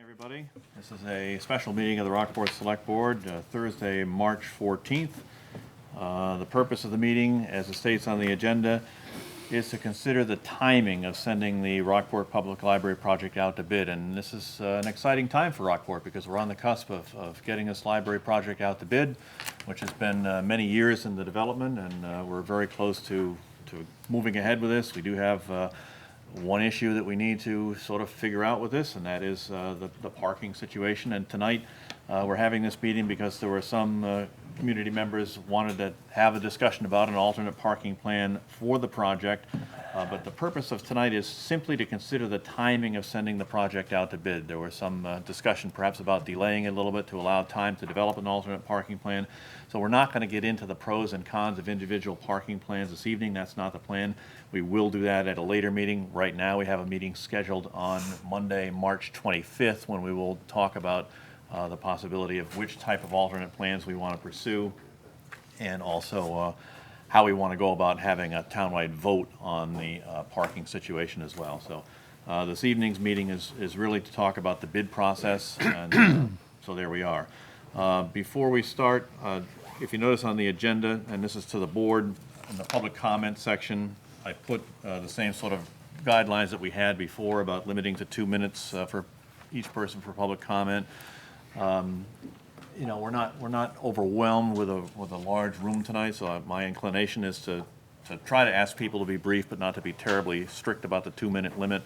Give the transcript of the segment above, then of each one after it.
Everybody, this is a special meeting of the Rockport Select Board, Thursday, March 14th. The purpose of the meeting, as it states on the agenda, is to consider the timing of sending the Rockport Public Library project out to bid. And this is an exciting time for Rockport because we're on the cusp of getting this library project out to bid, which has been many years in the development, and we're very close to moving ahead with this. We do have one issue that we need to sort of figure out with this, and that is the parking situation. And tonight we're having this meeting because there were some community members wanted to have a discussion about an alternate parking plan for the project. But the purpose of tonight is simply to consider the timing of sending the project out to bid. There was some discussion perhaps about delaying it a little bit to allow time to develop an alternate parking plan. So we're not going to get into the pros and cons of individual parking plans this evening. That's not the plan. We will do that at a later meeting. Right now we have a meeting scheduled on Monday, March 25th, when we will talk about the possibility of which type of alternate plans we want to pursue, and also how we want to go about having a townwide vote on the parking situation as well. So this evening's meeting is really to talk about the bid process, and so there we are. Before we start, if you notice on the agenda, and this is to the board, in the public comment section, I put the same sort of guidelines that we had before about limiting to 2 minutes for each person for public comment. You know, we're not overwhelmed with a large room tonight, so my inclination is to try to ask people to be brief, but not to be terribly strict about the 2-minute limit.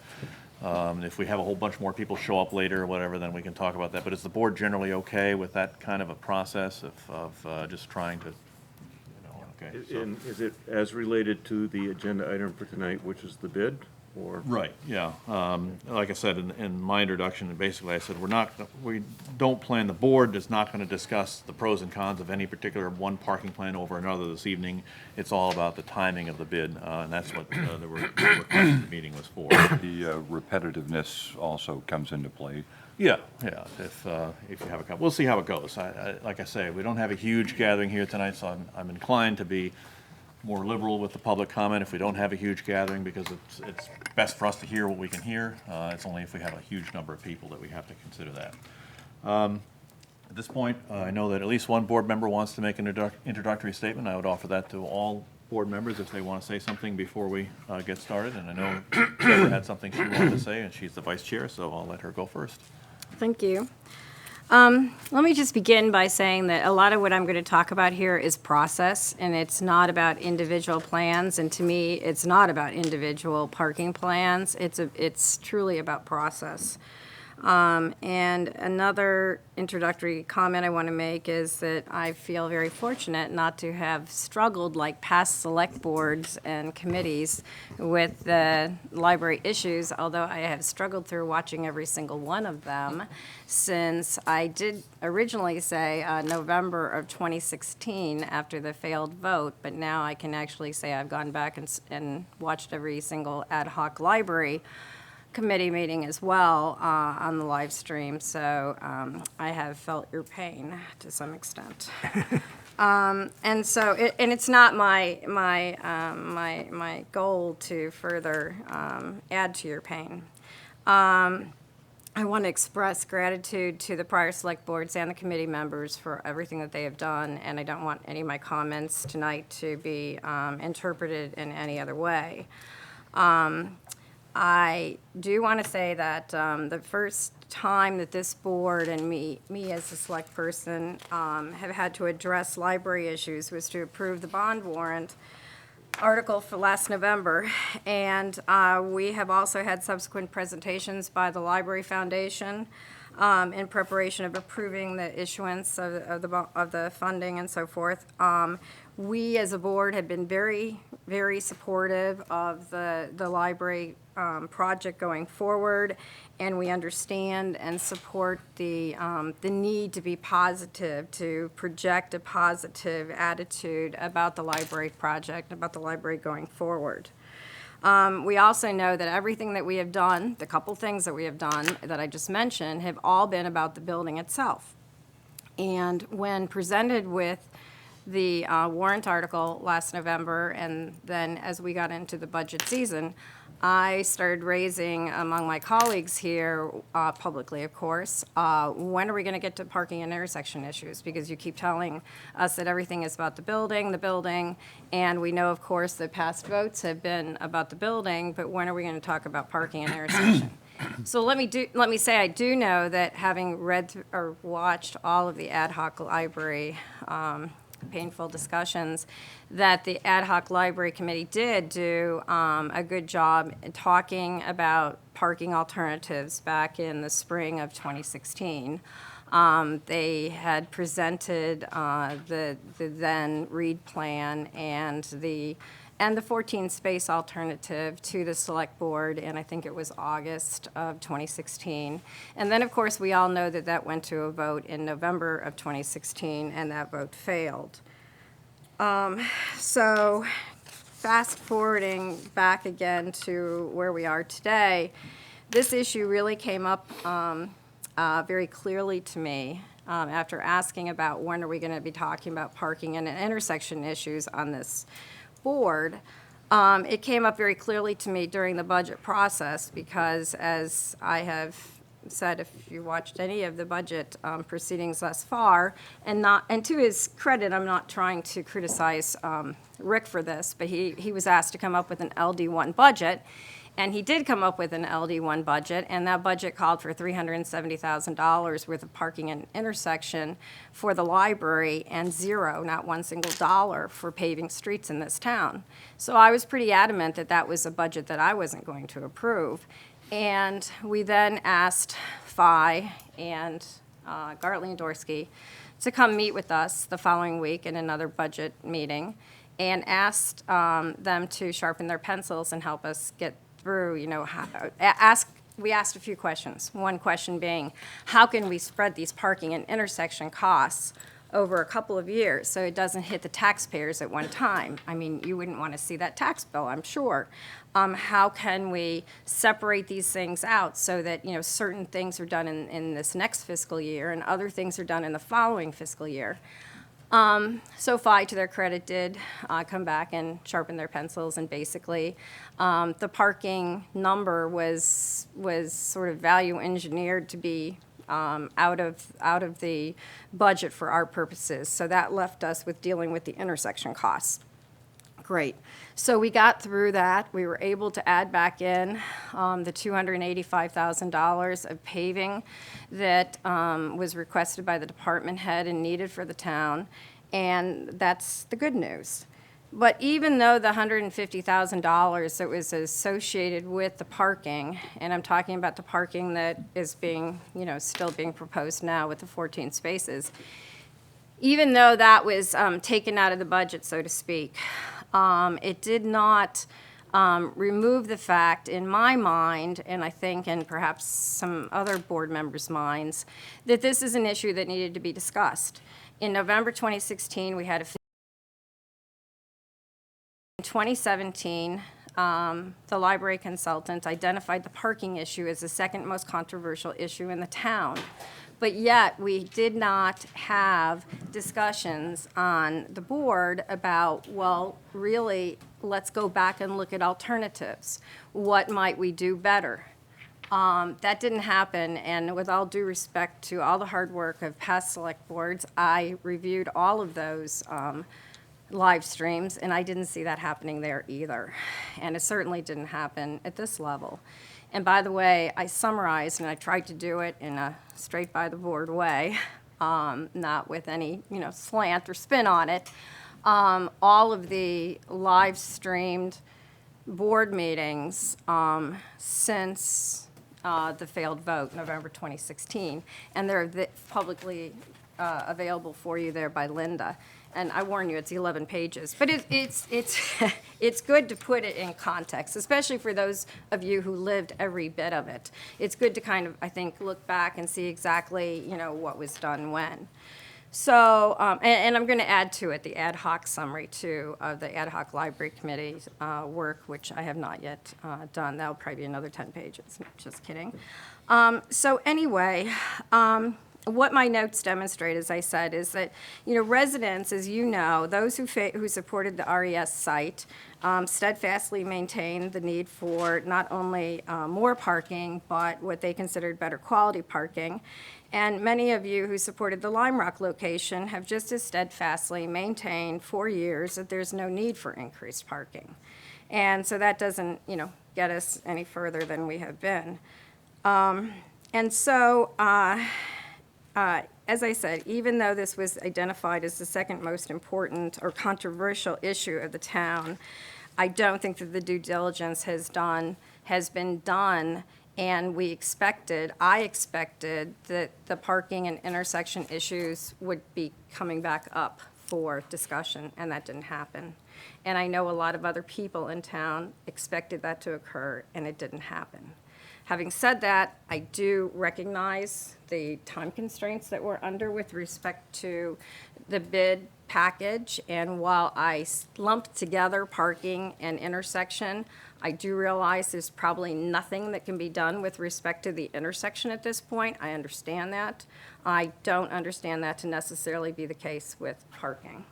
If we have a whole bunch more people show up later or whatever, then we can talk about that. But is the board generally okay with that kind of a process of just trying to, you know, okay? So. And is it as related to the agenda item for tonight, which is the bid, or? Right, yeah. Like I said in my introduction, basically I said we don't plan, the board is not going to discuss the pros and cons of any particular one parking plan over another this evening. It's all about the timing of the bid, and that's what the request of the meeting was for. The repetitiveness also comes into play. Yeah. If you have a couple, we'll see how it goes. Like I say, we don't have a huge gathering here tonight, so I'm inclined to be more liberal with the public comment if we don't have a huge gathering, because it's best for us to hear what we can hear. It's only if we have a huge number of people that we have to consider that. At this point, I know that at least one board member wants to make an introductory statement. I would offer that to all board members if they want to say something before we get started. And I know Deborah had something she wanted to say, and she's the vice chair, so I'll let her go first. Thank you. Let me just begin by saying that a lot of what I'm going to talk about here is process, and it's not about individual plans. And to me, it's not about individual parking plans. It's truly about process. And another introductory comment I want to make is that I feel very fortunate not to have struggled like past select boards and committees with the library issues, although I have struggled through watching every single one of them, since I did originally say November of 2016 after the failed vote, but now I can actually say I've gone back and watched every single ad hoc library committee meeting as well on the live stream, so I have felt your pain to some extent. And so, it's not my goal to further add to your pain. I want to express gratitude to the prior select boards and the committee members for everything that they have done, and I don't want any of my comments tonight to be interpreted in any other way. I do want to say that the first time that this board and me as a select person have had to address library issues was to approve the bond warrant article for last November. And we have also had subsequent presentations by the Library Foundation in preparation of approving the issuance of the funding and so forth. We as a board have been very, very supportive of the library project going forward, and we understand and support the need to be positive, to project a positive attitude about the library project, about the library going forward. We also know that everything that we have done, the couple things that we have done that I just mentioned, have all been about the building itself. And when presented with the warrant article last November, and then as we got into the budget season, I started raising among my colleagues here, publicly, of course, when are we going to get to parking and intersection issues? Because you keep telling us that everything is about the building, and we know, of course, that past votes have been about the building, but when are we going to talk about parking and intersection? So let me say I do know that having read or watched all of the ad hoc library painful discussions, that the ad hoc library committee did do a good job in talking about parking alternatives back in the spring of 2016. They had presented the then Reed plan and the 14 space alternative to the select board, and I think it was August of 2016. And then, of course, we all know that that went to a vote in November of 2016, and that vote failed. So fast forwarding back again to where we are today, this issue really came up very clearly to me after asking about when are we going to be talking about parking and intersection issues on this board. It came up very clearly to me during the budget process because, as I have said, if you watched any of the budget proceedings thus far, and to his credit, I'm not trying to criticize Rick for this, but he was asked to come up with an LD1 budget, and he did come up with an LD1 budget, and that budget called for $370,000 worth of parking and intersection for the library and zero, not one single dollar, for paving streets in this town. So I was pretty adamant that that was a budget that I wasn't going to approve. And we then asked Phi and Gartley and Dorsey to come meet with us the following week in another budget meeting and asked them to sharpen their pencils and help us get through, we asked a few questions. One question being, how can we spread these parking and intersection costs over a couple of years so it doesn't hit the taxpayers at one time? I mean, you wouldn't want to see that tax bill, I'm sure. How can we separate these things out so that, certain things are done in this next fiscal year and other things are done in the following fiscal year? So Phi, to their credit, did come back and sharpen their pencils, and basically the parking number was sort of value engineered to be out of the budget for our purposes. So that left us with dealing with the intersection costs. Great. So we got through that. We were able to add back in the $285,000 of paving that was requested by the department head and needed for the town, and that's the good news. But even though the $150,000 that was associated with the parking, and I'm talking about the parking that is being, still being proposed now with the 14 spaces, even though that was taken out of the budget, so to speak, it did not remove the fact in my mind, and I think in perhaps some other board members' minds, that this is an issue that needed to be discussed. In November 2016, we had a in 2017, the library consultant identified the parking issue as the second most controversial issue in the town. But yet, we did not have discussions on the board about, well, really, let's go back and look at alternatives. What might we do better? That didn't happen, and with all due respect to all the hard work of past select boards, I reviewed all of those live streams, and I didn't see that happening there either. And it certainly didn't happen at this level. And by the way, I summarized, and I tried to do it in a straight by the board way, not with any, slant or spin on it. All of the live streamed board meetings since the failed vote, November 2016, and they're publicly available for you there by Linda. And I warn you, it's 11 pages. But it's it's good to put it in context, especially for those of you who lived every bit of it. It's good to kind of, I think, look back and see exactly, what was done when. So, and I'm going to add to it the ad hoc summary, too, of the ad hoc library committee's work, which I have not yet done. That'll probably be another 10 pages. Just kidding. So anyway, what my notes demonstrate, as I said, is that, residents, as you know, those who supported the RES site steadfastly maintained the need for not only more parking, but what they considered better quality parking. And many of you who supported the Lime Rock location have just as steadfastly maintained for years that there's no need for increased parking. And so that doesn't, get us any further than we have been. And so, as I said, even though this was identified as the second most important or controversial issue of the town, I don't think that the due diligence has been done, and I expected that the parking and intersection issues would be coming back up for discussion, and that didn't happen. And I know a lot of other people in town expected that to occur, and it didn't happen. Having said that, I do recognize the time constraints that we're under with respect to the bid package. And while I lumped together parking and intersection, I do realize there's probably nothing that can be done with respect to the intersection at this point. I understand that. I don't understand that to necessarily be the case with parking.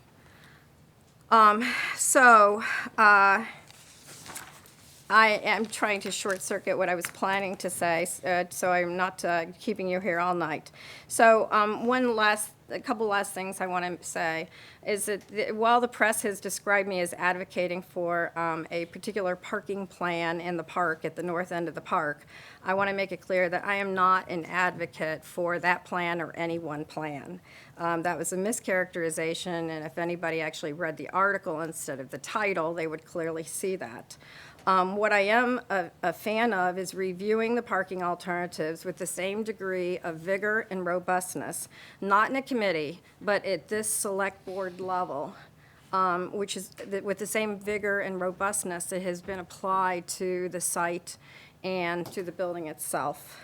I am trying to short circuit what I was planning to say, so I'm not keeping you here all night. So a couple last things I want to say is that while the press has described me as advocating for a particular parking plan in the park at the north end of the park, I want to make it clear that I am not an advocate for that plan or any one plan. That was a mischaracterization, and if anybody actually read the article instead of the title, they would clearly see that. What I am a fan of is reviewing the parking alternatives with the same degree of vigor and robustness, not in a committee, but at this select board level, which is with the same vigor and robustness that has been applied to the site and to the building itself.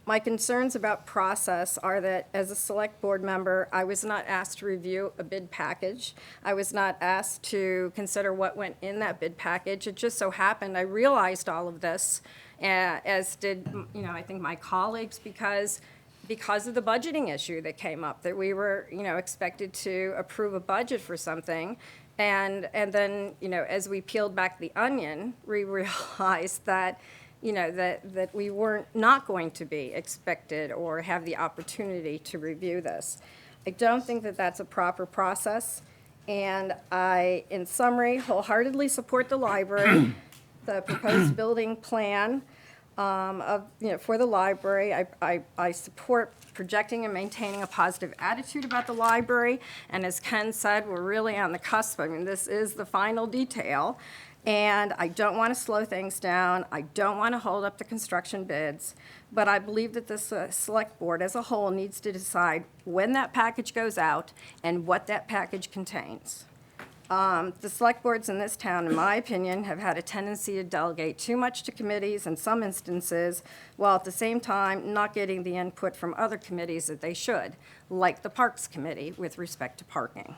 My concerns about process are that as a select board member, I was not asked to review a bid package. I was not asked to consider what went in that bid package. It just so happened I realized all of this, as did, I think my colleagues, because of the budgeting issue that came up, that we were, expected to approve a budget for something. And then, as we peeled back the onion, we realized that that we weren't not going to be expected or have the opportunity to review this. I don't think that that's a proper process, and I, in summary, wholeheartedly support the library, the proposed building plan for the library. I support projecting and maintaining a positive attitude about the library, and as Ken said, we're really on the cusp. I mean, this is the final detail. And I don't want to slow things down. I don't want to hold up the construction bids. But I believe that the select board as a whole needs to decide when that package goes out and what that package contains. The select boards in this town, in my opinion, have had a tendency to delegate too much to committees in some instances, while at the same time not getting the input from other committees that they should, like the Parks Committee with respect to parking.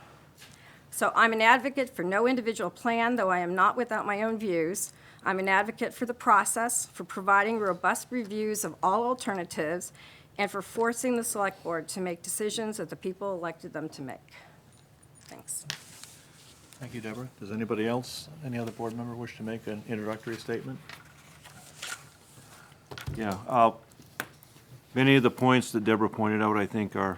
So I'm an advocate for no individual plan, though I am not without my own views. I'm an advocate for the process, for providing robust reviews of all alternatives, and for forcing the select board to make decisions that the people elected them to make. Thanks. Thank you, Deborah. Does anybody else, any other board member wish to make an introductory statement? Yeah, many of the points that Deborah pointed out, I think, are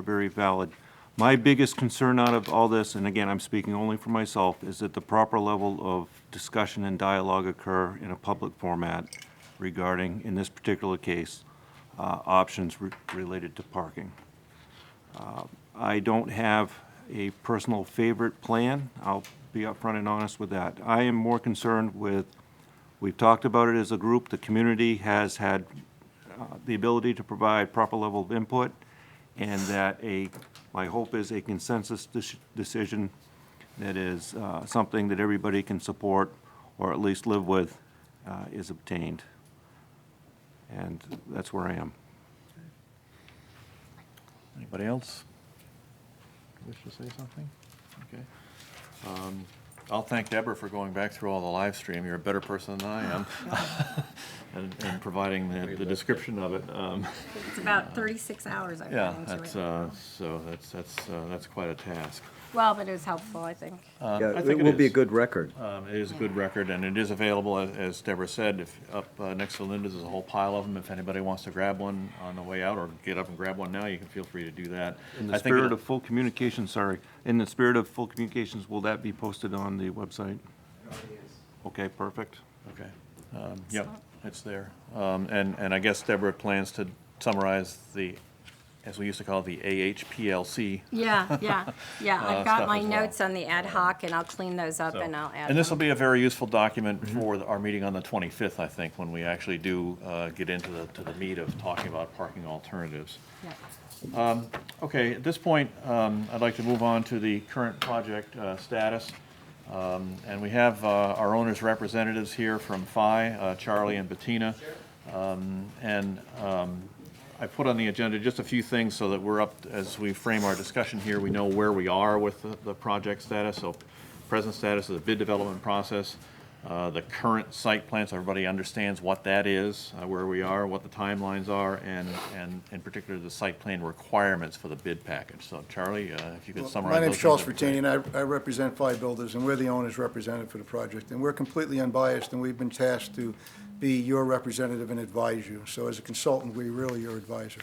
very valid. My biggest concern out of all this, and again, I'm speaking only for myself, is that the proper level of discussion and dialogue occur in a public format regarding, in this particular case, options related to parking. I don't have a personal favorite plan. I'll be upfront and honest with that. I am more concerned with, we've talked about it as a group, the community has had the ability to provide proper level of input, and that my hope is a consensus decision that is something that everybody can support or at least live with is obtained. And that's where I am. Anybody else wish to say something? Okay. I'll thank Deborah for going back through all the live stream. You're a better person than I am. And providing the description of it. It's about 36 hours I've Yeah, put into that's, it. that's quite a task. Well, but it was helpful, I think. I Yeah, think it will be a is. good record. It is a good record, and it is available, as Deborah said, if up next to Linda's, there's a whole pile of them. If anybody wants to grab one on the way out, or get up and grab one now, you can feel free to do that. In I the think spirit it'll- of full communication, sorry, in the spirit of full communications, will that be posted on the website? Okay, perfect. Okay, yep, it's there. And I guess Deborah plans to summarize the, as we used to call it, the AHPLC. Yeah. I've got stuff my as well. notes on the ad hoc, and I'll clean those up So- and I'll add And this will them. be a very useful document for our meeting on the 25th, I think, when we actually do get into the meat of talking about parking alternatives. Yeah. Okay, at this point, I'd like to move on to the current project status. And we have our owner's representatives here from PHI, Charlie and Bettina. And I put on the agenda just a few things so that we're up, as we frame our discussion here, we know where we are with the project status. So present status of the bid development process, the current site plan, so everybody understands what that is, where we are, what the timelines are, and in particular, the site plan requirements for the bid package. So Charlie, if you could summarize My those name's Charles things. Frattini, and I represent Five Builders, and we're the owner's representative for the project. And we're completely unbiased, and we've been tasked to be your representative and advise you. So as a consultant, we're really your advisor.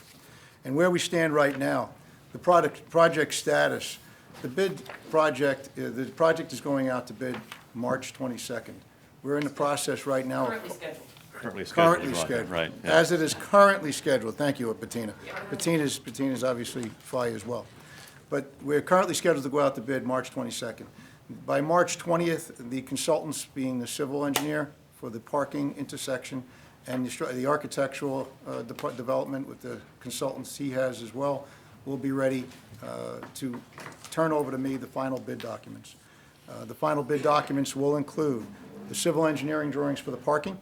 And where we stand right now, the project status, the project is going out to bid March 22nd. We're in the process right now. Currently scheduled. Currently is what- scheduled. Right, yeah. As it is currently scheduled. Thank you, Bettina. Bettina's obviously FI as well. But we're currently scheduled to go out to bid March 22nd. By March 20th, the consultants, being the civil engineer for the parking intersection and the architectural development with the consultants he has as well, will be ready to turn over to me the final bid documents. The final bid documents will include the civil engineering drawings for the parking,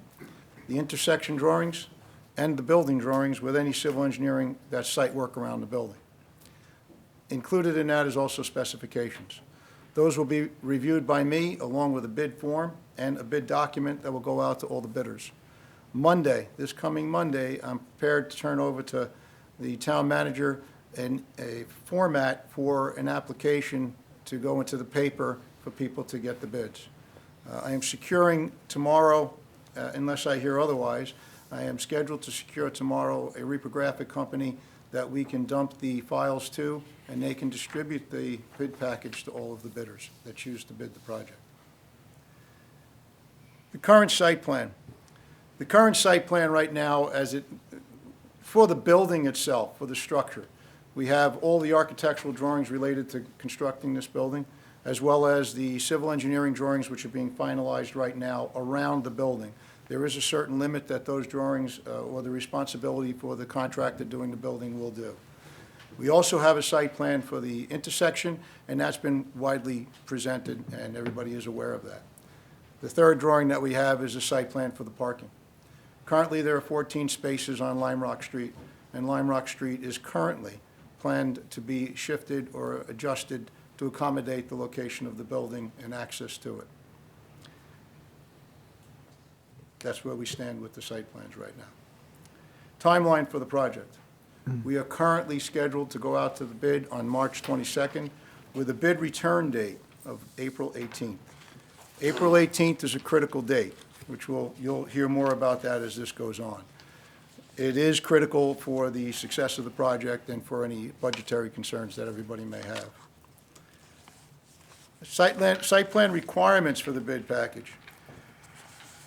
the intersection drawings, and the building drawings with any civil engineering, that's site work around the building. Included in that is also specifications. Those will be reviewed by me along with a bid form and a bid document that will go out to all the bidders. Monday, this coming Monday, I'm prepared to turn over to the town manager a format for an application to go into the paper for people to get the bids. I am securing tomorrow, unless I hear otherwise, I am scheduled to secure tomorrow a reprographic company that we can dump the files to, and they can distribute the bid package to all of the bidders that choose to bid the project. The current site plan. The current site plan right now, for the building itself, for the structure, we have all the architectural drawings related to constructing this building, as well as the civil engineering drawings which are being finalized right now around the building. There is a certain limit that those drawings, or the responsibility for the contractor doing the building will do. We also have a site plan for the intersection, and that's been widely presented, and everybody is aware of that. The third drawing that we have is a site plan for the parking. Currently, there are 14 spaces on Lime Rock Street, and Lime Rock Street is currently planned to be shifted or adjusted to accommodate the location of the building and access to it. That's where we stand with the site plans right now. Timeline for the project. We are currently scheduled to go out to the bid on March 22nd with a bid return date of April 18th. April 18th is a critical date, which you'll hear more about that as this goes on. It is critical for the success of the project and for any budgetary concerns that everybody may have. Site plan requirements for the bid package.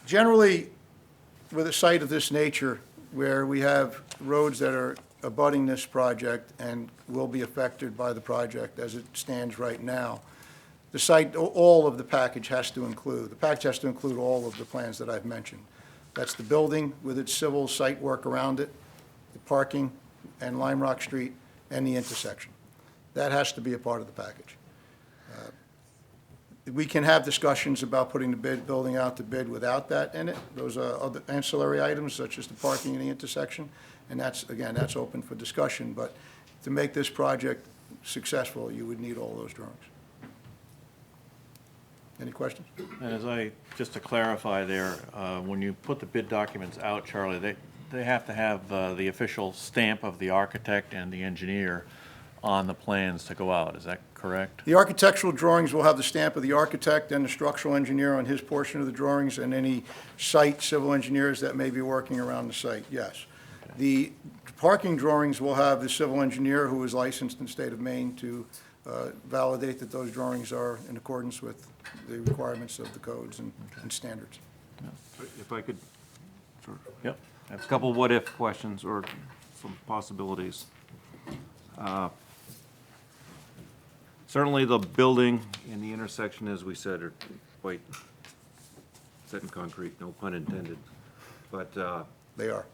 Generally, with a site of this nature, where we have roads that are abutting this project and will be affected by the project as it stands right now, the site, all of the package has to include, the package has to include all of the plans that I've mentioned. That's the building with its civil site work around it, the parking and Lime Rock Street, and the intersection. That has to be a part of the package. We can have discussions about putting the building out to bid without that in it. Those are other ancillary items such as the parking and the intersection. And that's, again, that's open for discussion. But to make this project successful, you would need all those drawings. Any questions? And just to clarify there, when you put the bid documents out, Charlie, they have to have the official stamp of the architect and the engineer on the plans to go out, is that correct? The architectural drawings will have the stamp of the architect and the structural engineer on his portion of the drawings, and any site civil engineers that may be working around the site, yes. The parking drawings will have the civil engineer who is licensed in the state of Maine to validate that those drawings are in accordance with the requirements of the codes and standards. If I could, Yep. a couple what-if questions or some possibilities. Certainly, the building and the intersection, as we said, are quite set in concrete, no pun intended. But They are.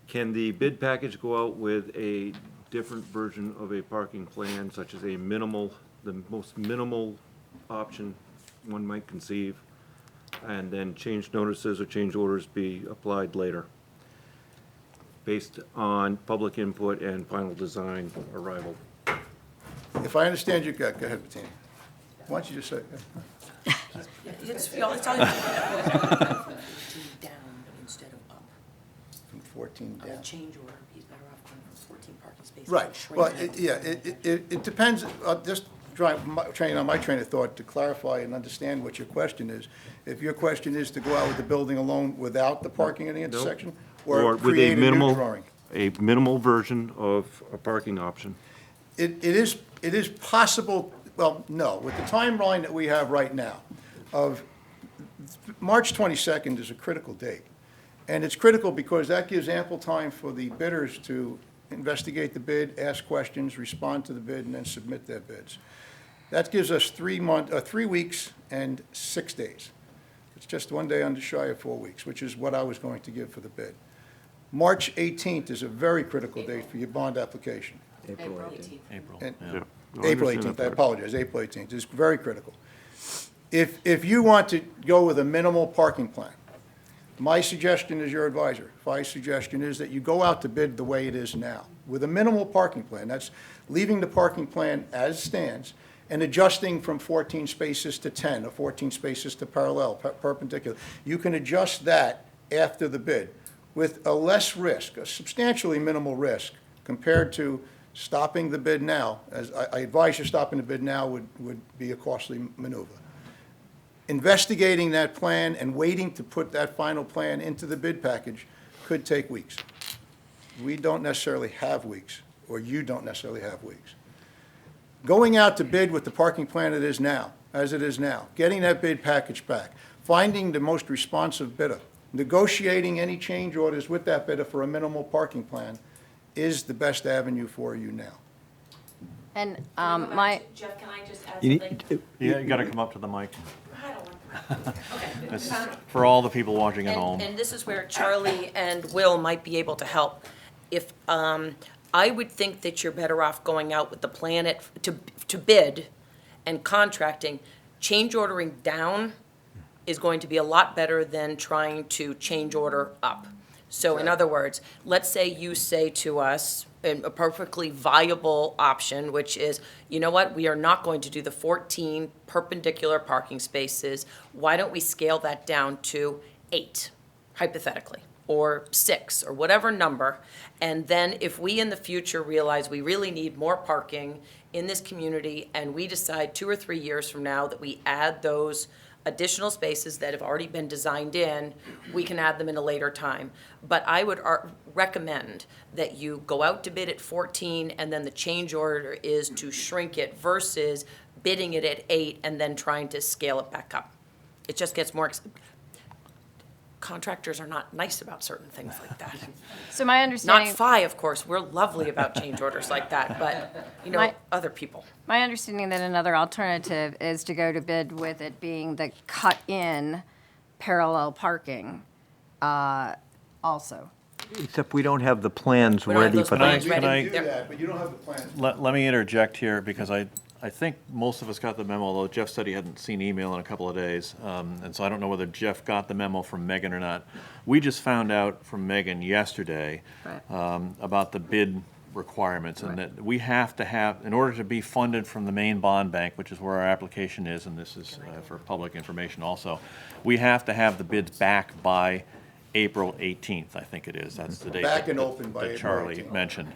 can the bid package go out with a different version of a parking plan, such as a minimal, the most minimal option one might conceive, and then change notices or change orders be applied later, based on public input and final design arrival? If I understand you, go ahead, Bettina. Why don't you just say, It's all you do. From 14 down instead of up. from 14 On a down? change order, he's better off going from 14 parking spaces. Right, and well, shrinking it. it depends, just training on my train of thought to clarify and understand what your question is. If your question is to go out with the building alone without the parking at the intersection, or with create a new minimal, drawing? a minimal version of a parking option. It is possible, well, no, with the timeline that we have right now of March 22nd is a critical date. And it's critical because that gives ample time for the bidders to investigate the bid, ask questions, respond to the bid, and then submit their bids. That gives us 3 weeks and 6 days. It's just one day under shy of 4 weeks, which is what I was going to give for the bid. March 18th is a very critical date for your bond application. April 18th. April, And- yeah. Yeah. April understand 18th, that I part. apologize, April 18th is very critical. If you want to go with a minimal parking plan, my suggestion as your advisor, my suggestion is that you go out to bid the way it is now, with a minimal parking plan. That's leaving the parking plan as stands and adjusting from 14 spaces to 10, or 14 spaces to parallel, perpendicular. You can adjust that after the bid with a less risk, a substantially minimal risk, compared to stopping the bid now. As I advise you, stopping the bid now would be a costly maneuver. Investigating that plan and waiting to put that final plan into the bid package could take weeks. We don't necessarily have weeks, or you don't necessarily have weeks. Going out to bid with the parking plan it is now, as it is now, getting that bid package back, finding the most responsive bidder, negotiating any change orders with that bidder for a minimal parking plan is the best avenue for you now. And Can I go back my, to- Jeff, can I just add You something? need, Yeah, you gotta come up to the mic. I don't want. Okay. This is for all the people watching at home. And this is where Charlie and Will might be able to help. If, I would think that you're better off going out with the plan to bid and contracting. Change ordering down is going to be a lot better than trying to change order up. So in other words, let's say you say to us, a perfectly viable option, which is, you know what, we are not going to do the 14 perpendicular parking spaces. Why don't we scale that down to 8, hypothetically, or 6, or whatever number? And then if we in the future realize we really need more parking in this community, and we decide 2 or 3 years from now that we add those additional spaces that have already been designed in, we can add them in a later time. But I would recommend that you go out to bid at 14, and then the change order is to shrink it versus bidding it at 8 and then trying to scale it back up. It just gets more, contractors are not nice about certain things like that. so my Not understanding, FI, of course, we're lovely about change orders like that, but, you know, My- other people. my understanding that another alternative is to go to bid with it being the cut-in parallel parking, also. except we don't have the plans We don't have ready those for plans that. ready. Can I- We can do that, but you don't have the plans. Let me interject here, because I think most of us got the memo, although Jeff said he hadn't seen email in a couple of days. And so I don't know whether Jeff got the memo from Megan or not. We just found out from Megan yesterday Right. about the bid requirements, and that we have to have, in order to be funded from the main bond bank, which is where our application is, and this is for public information also, we have to have the bids back by April 18th, I think it is. That's the date. Back that- and open by that April Charlie 18th. mentioned.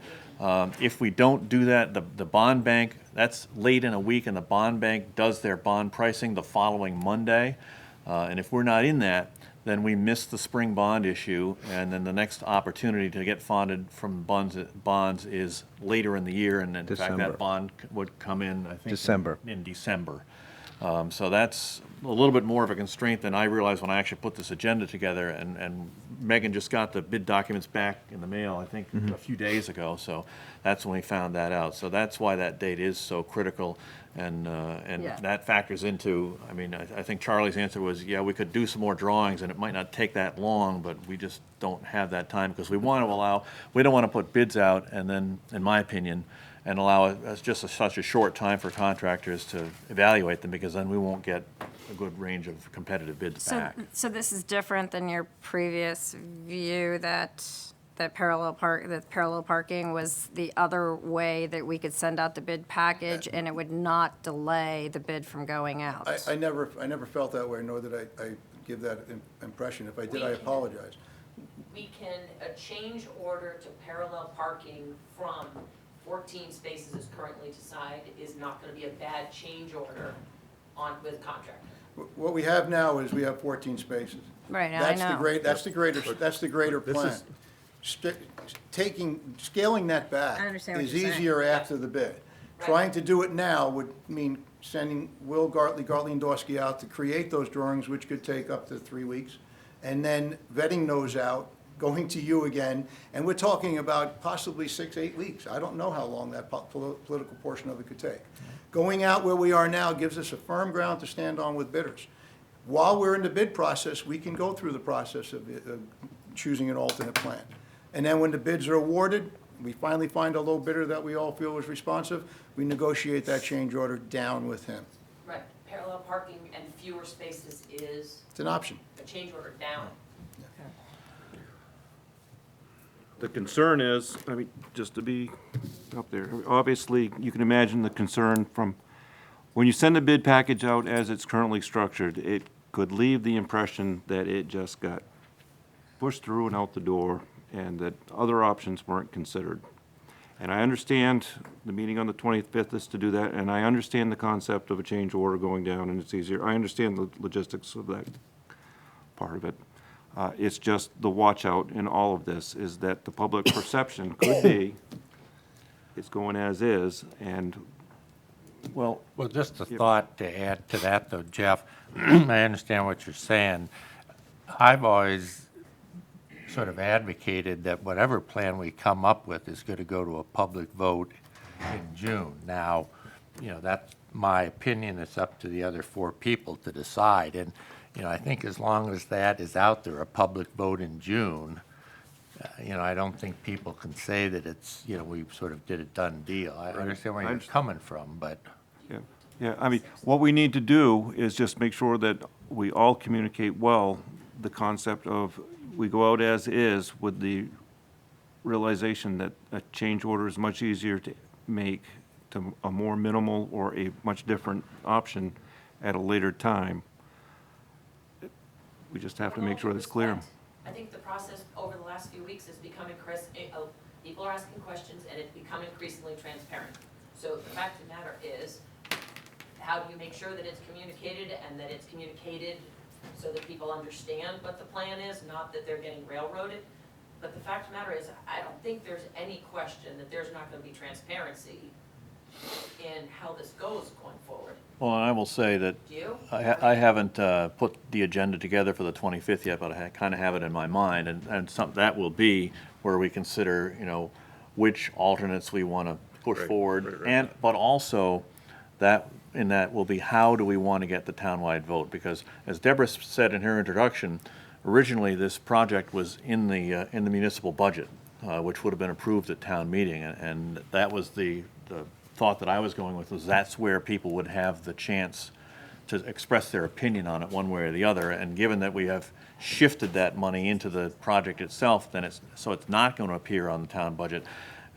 If we don't do that, the bond bank, that's late in a week, and the bond bank does their bond pricing the following Monday. And if we're not in that, then we miss the spring bond issue, and then the next opportunity to get funded from bonds is later in the year, and in fact, December. that bond would come in, I think. December. In December. So that's a little bit more of a constraint than I realized when I actually put this agenda together, and Megan just got the bid documents back in the mail, I think, a few days ago, so that's when we found that out. So that's why that date is so critical, and Yeah. that factors into, I mean, I think Charlie's answer was, yeah, we could do some more drawings, and it might not take that long, but we just don't have that time, because we want to allow, we don't want to put bids out, and then, in my opinion, and allow it just such a short time for contractors to evaluate them, because then we won't get a good range of competitive bids So, back. so this is different than your previous view that parallel parking was the other way that we could send out the bid package and it would not delay the bid from going out. I never felt that way, nor did I give that impression. If I did, I apologize. We can, a change order to parallel parking from 14 spaces as currently decided is not gonna be a bad change order with contract. What we have now is we have 14 spaces. Right, I That's the know. that's the greater plan. Scaling that back I understand what is you're saying. easier after the bid. Trying to do it now would mean sending Will Gartley and Dorsky out to create those drawings, which could take up to 3 weeks, and then vetting those out, going to you again, and we're talking about possibly 6, 8 weeks. I don't know how long that political portion of it could take. Going out where we are now gives us a firm ground to stand on with bidders. While we're in the bid process, we can go through the process of choosing an alternate plan. And then when the bids are awarded, we finally find a low bidder that we all feel is responsive, we negotiate that change order down with him. Right, parallel parking and fewer spaces is It's an option. a change order down. The concern is, I mean, just to be up there, obviously, you can imagine the concern from, when you send a bid package out as it's currently structured, it could leave the impression that it just got pushed through and out the door, and that other options weren't considered. And I understand the meeting on the 25th is to do that, and I understand the concept of a change order going down, and it's easier. I understand the logistics of that part of it. It's just the watch-out in all of this is that the public perception could be, it's going as is, and, Well, Well, just a thought to add to that, though, Jeff. I understand what you're saying. I've always sort of advocated that whatever plan we come up with is going to go to a public vote in June. Now, you know, that's my opinion. It's up to the other 4 people to decide. And, you know, I think as long as that is out there, a public vote in June, you know, I don't think people can say that it's, you know, we sort of did a done deal. I understand where you're coming from, but. yeah, I mean, what we need to do is just make sure that we all communicate well the concept of we go out as is with the realization that a change order is much easier to make to a more minimal or a much different option at a later time. We just have to make sure that's clear. I think the process over the last few weeks is becoming, people are asking questions and it's become increasingly transparent. So the fact of the matter is, how do you make sure that it's communicated and that it's communicated so that people understand what the plan is, not that they're getting railroaded? But the fact of the matter is, I don't think there's any question that there's not going to be transparency in how this goes going forward. well, I will say that Do you? I haven't put the agenda together for the 25th yet, but I kind of have it in my mind, and that will be where we consider, you know, which alternates we want to push forward, and, but also, that, in that will be how do we want to get the townwide vote, because as Deborah said in her introduction, originally this project was in the municipal budget, which would have been approved at town meeting, and that was the thought that I was going with, was that's where people would have the chance to express their opinion on it one way or the other, and given that we have shifted that money into the project itself, then it's not going to appear on the town budget.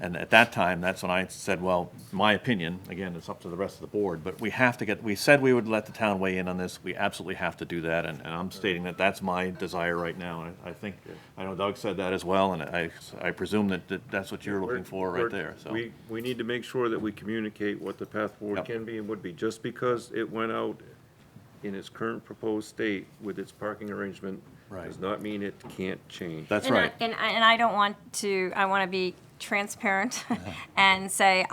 And at that time, that's when I said, well, my opinion, again, it's up to the rest of the board, but we said we would let the town weigh in on this. We absolutely have to do that, and I'm stating that that's my desire right now. And I think, I know Doug said that as well, and I presume that that's what you're looking for right there, so. We need to make sure that we communicate what the path forward Yep. can be and would be. Just because it went out in its current proposed state with its parking arrangement Right. does not mean it can't change. That's And I- right. And I don't want to, I want to be transparent and say,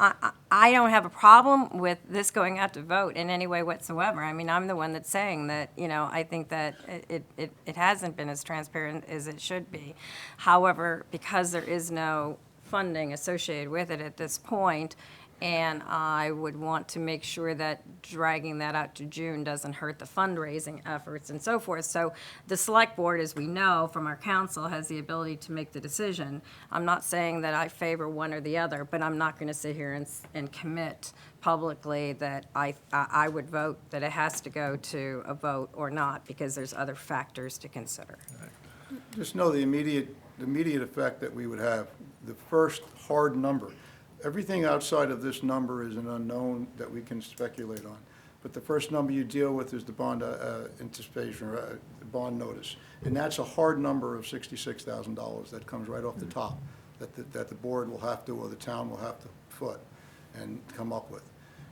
I don't have a problem with this going out to vote in any way whatsoever. I mean, I'm the one that's saying that, I think that it hasn't been as transparent as it should be. However, because there is no funding associated with it at this point, and I would want to make sure that dragging that out to June doesn't hurt the fundraising efforts and so forth. So the select board, as we know from our council, has the ability to make the decision. I'm not saying that I favor one or the other, but I'm not going to sit here and commit publicly that I would vote that it has to go to a vote or not, because there's other factors to consider. Just know the immediate effect that we would have, the first hard number. Everything outside of this number is an unknown that we can speculate on. But the first number you deal with is the bond anticipation, the bond notice. And that's a hard number of $66,000 that comes right off the top, that the board will have to, or the town will have to foot and come up with.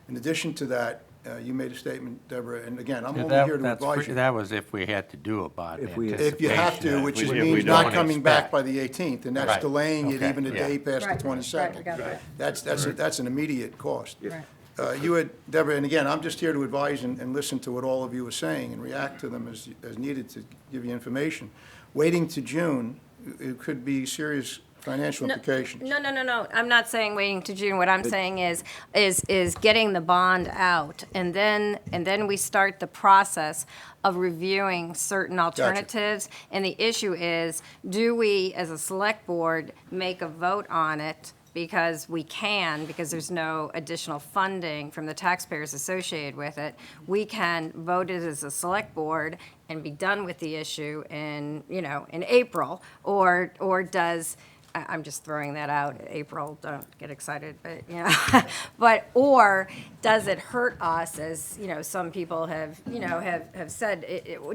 In addition to that, you made a statement, Deborah, and again, I'm only here to advise you. That was if we had to do a bond If we- If you have to, which If we means don't not coming back expect. by the 18th, and that's Right. delaying it Okay, even a yeah. day past the Right, 22nd. I got that. That's an immediate cost. Right. You had, Deborah, and again, I'm just here to advise and listen to what all of you are saying and react to them as needed to give you information. Waiting to June, it could be serious financial implications. No. I'm not saying waiting to June. What I'm saying is getting the bond out, and then we start the process of reviewing certain alternatives. And the issue is, do we, as a select board, make a vote on it? Because we can, because there's no additional funding from the taxpayers associated with it. We can vote it as a select board and be done with the issue in April, or does, I'm just throwing that out, April, don't get excited, but, or does it hurt us, as, some people have said,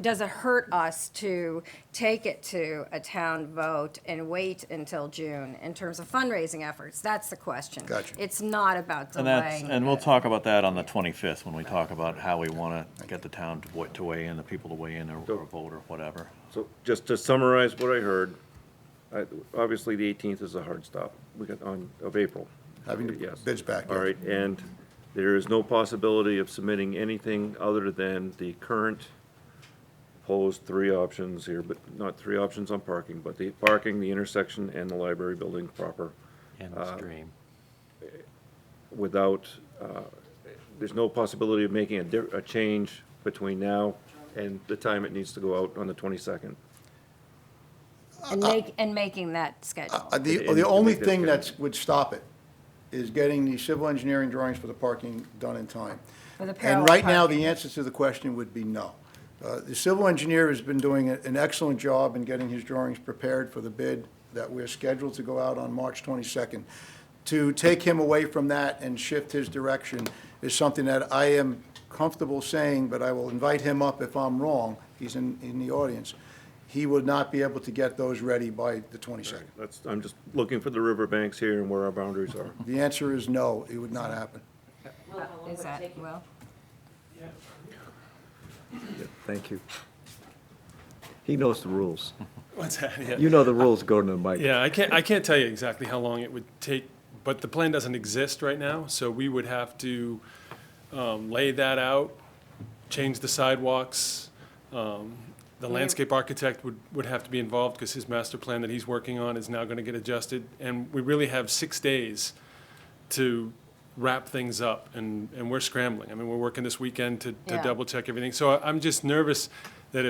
does it hurt us to take it to a town vote and wait until June in terms of fundraising efforts? That's the question. Gotcha. It's not about And delaying. and we'll talk about that on the 25th, when we talk about how we want to get the town to weigh in, the people to weigh in, or vote, or whatever. So just to summarize what I heard, obviously the 18th is a hard stop. We got of April. Having the Yes. bids back, All yeah. right, and there is no possibility of submitting anything other than the current proposed three options here, but not three options on parking, but the parking, the intersection, and the library building proper. In the stream. Without, there's no possibility of making a change between now and the time it needs to go out on the 22nd. And making that schedule. The only thing that would stop it is getting the civil engineering drawings for the parking done in time. For the parallel And right now, parking. the answer to the question would be no. The civil engineer has been doing an excellent job in getting his drawings prepared for the bid that we're scheduled to go out on March 22nd. To take him away from that and shift his direction is something that I am comfortable saying, but I will invite him up if I'm wrong. He's in the audience. He would not be able to get those ready by the 22nd. I'm just looking for the riverbanks here and where our boundaries are. The answer is no, it would not happen. Is that, Will? Thank you. He knows the rules. What's that? Yeah. You know the rules, go to the mic. Yeah, I can't tell you exactly how long it would take, but the plan doesn't exist right now, so we would have to lay that out, change the sidewalks. The landscape architect would have to be involved because his master plan that he's working on is now going to get adjusted. And we really have 6 days to wrap things up, and we're scrambling. I mean, we're working this weekend to Yeah. double check everything. So I'm just nervous that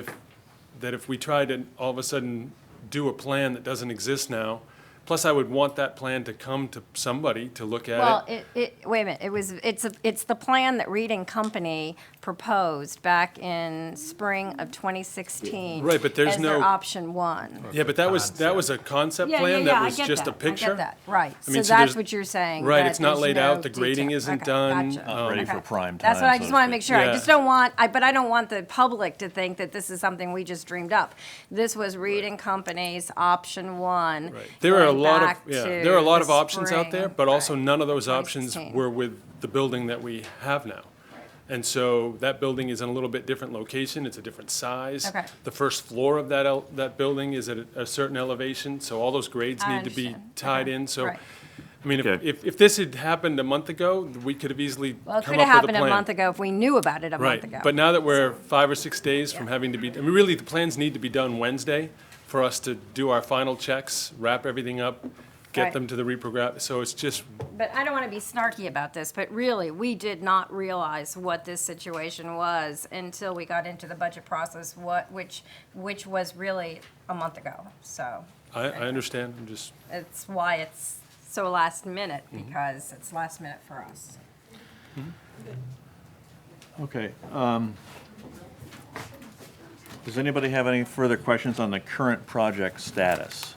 if we try to all of a sudden do a plan that doesn't exist now, Plus, I would want that plan to come to somebody to look at Well, it. wait a minute, it's the plan that Reed and Company proposed back in spring of 2016. Right, but there's as their no- option one. Yeah, but that was a concept Yeah, yeah, plan, yeah, that I was get just a that. I picture. get that, right. I mean, So so that's there's- what you're saying. Right, that it's not there's laid no out, the grading detail. isn't Okay, done. gotcha. Not ready for Okay. prime That's time, what I so just to want to speak. make sure. I Yeah. just don't want, but I don't want the public to think that this is something we just dreamed up. This was Reed and Company's option one. Right. There are a going lot of, back yeah, to there are a lot the of options out there, spring. but also Right. none of those options 2016. were with the building that we have now. And so that building is in a little bit different location, it's a different size. Okay. The first floor of that building is at a certain elevation, so all those grades I need to be understand. tied Okay. in, so. Right. I mean, Okay. if this had happened a month ago, we could have easily come Well, up it with could a have plan. happened a month ago if we knew about it a month ago. Right, but now that we're 5 or 6 days from having to be, I mean, really, the plans need to be done Wednesday for us to do our final checks, wrap everything up, get Right. them to the reprogram, so it's just, But I don't want to be snarky about this, but really, we did not realize what this situation was until we got into the budget process, which was really a month ago. So I understand, I'm just, it's why it's so last minute, because it's last minute for us. Okay. Does anybody have any further questions on the current project status?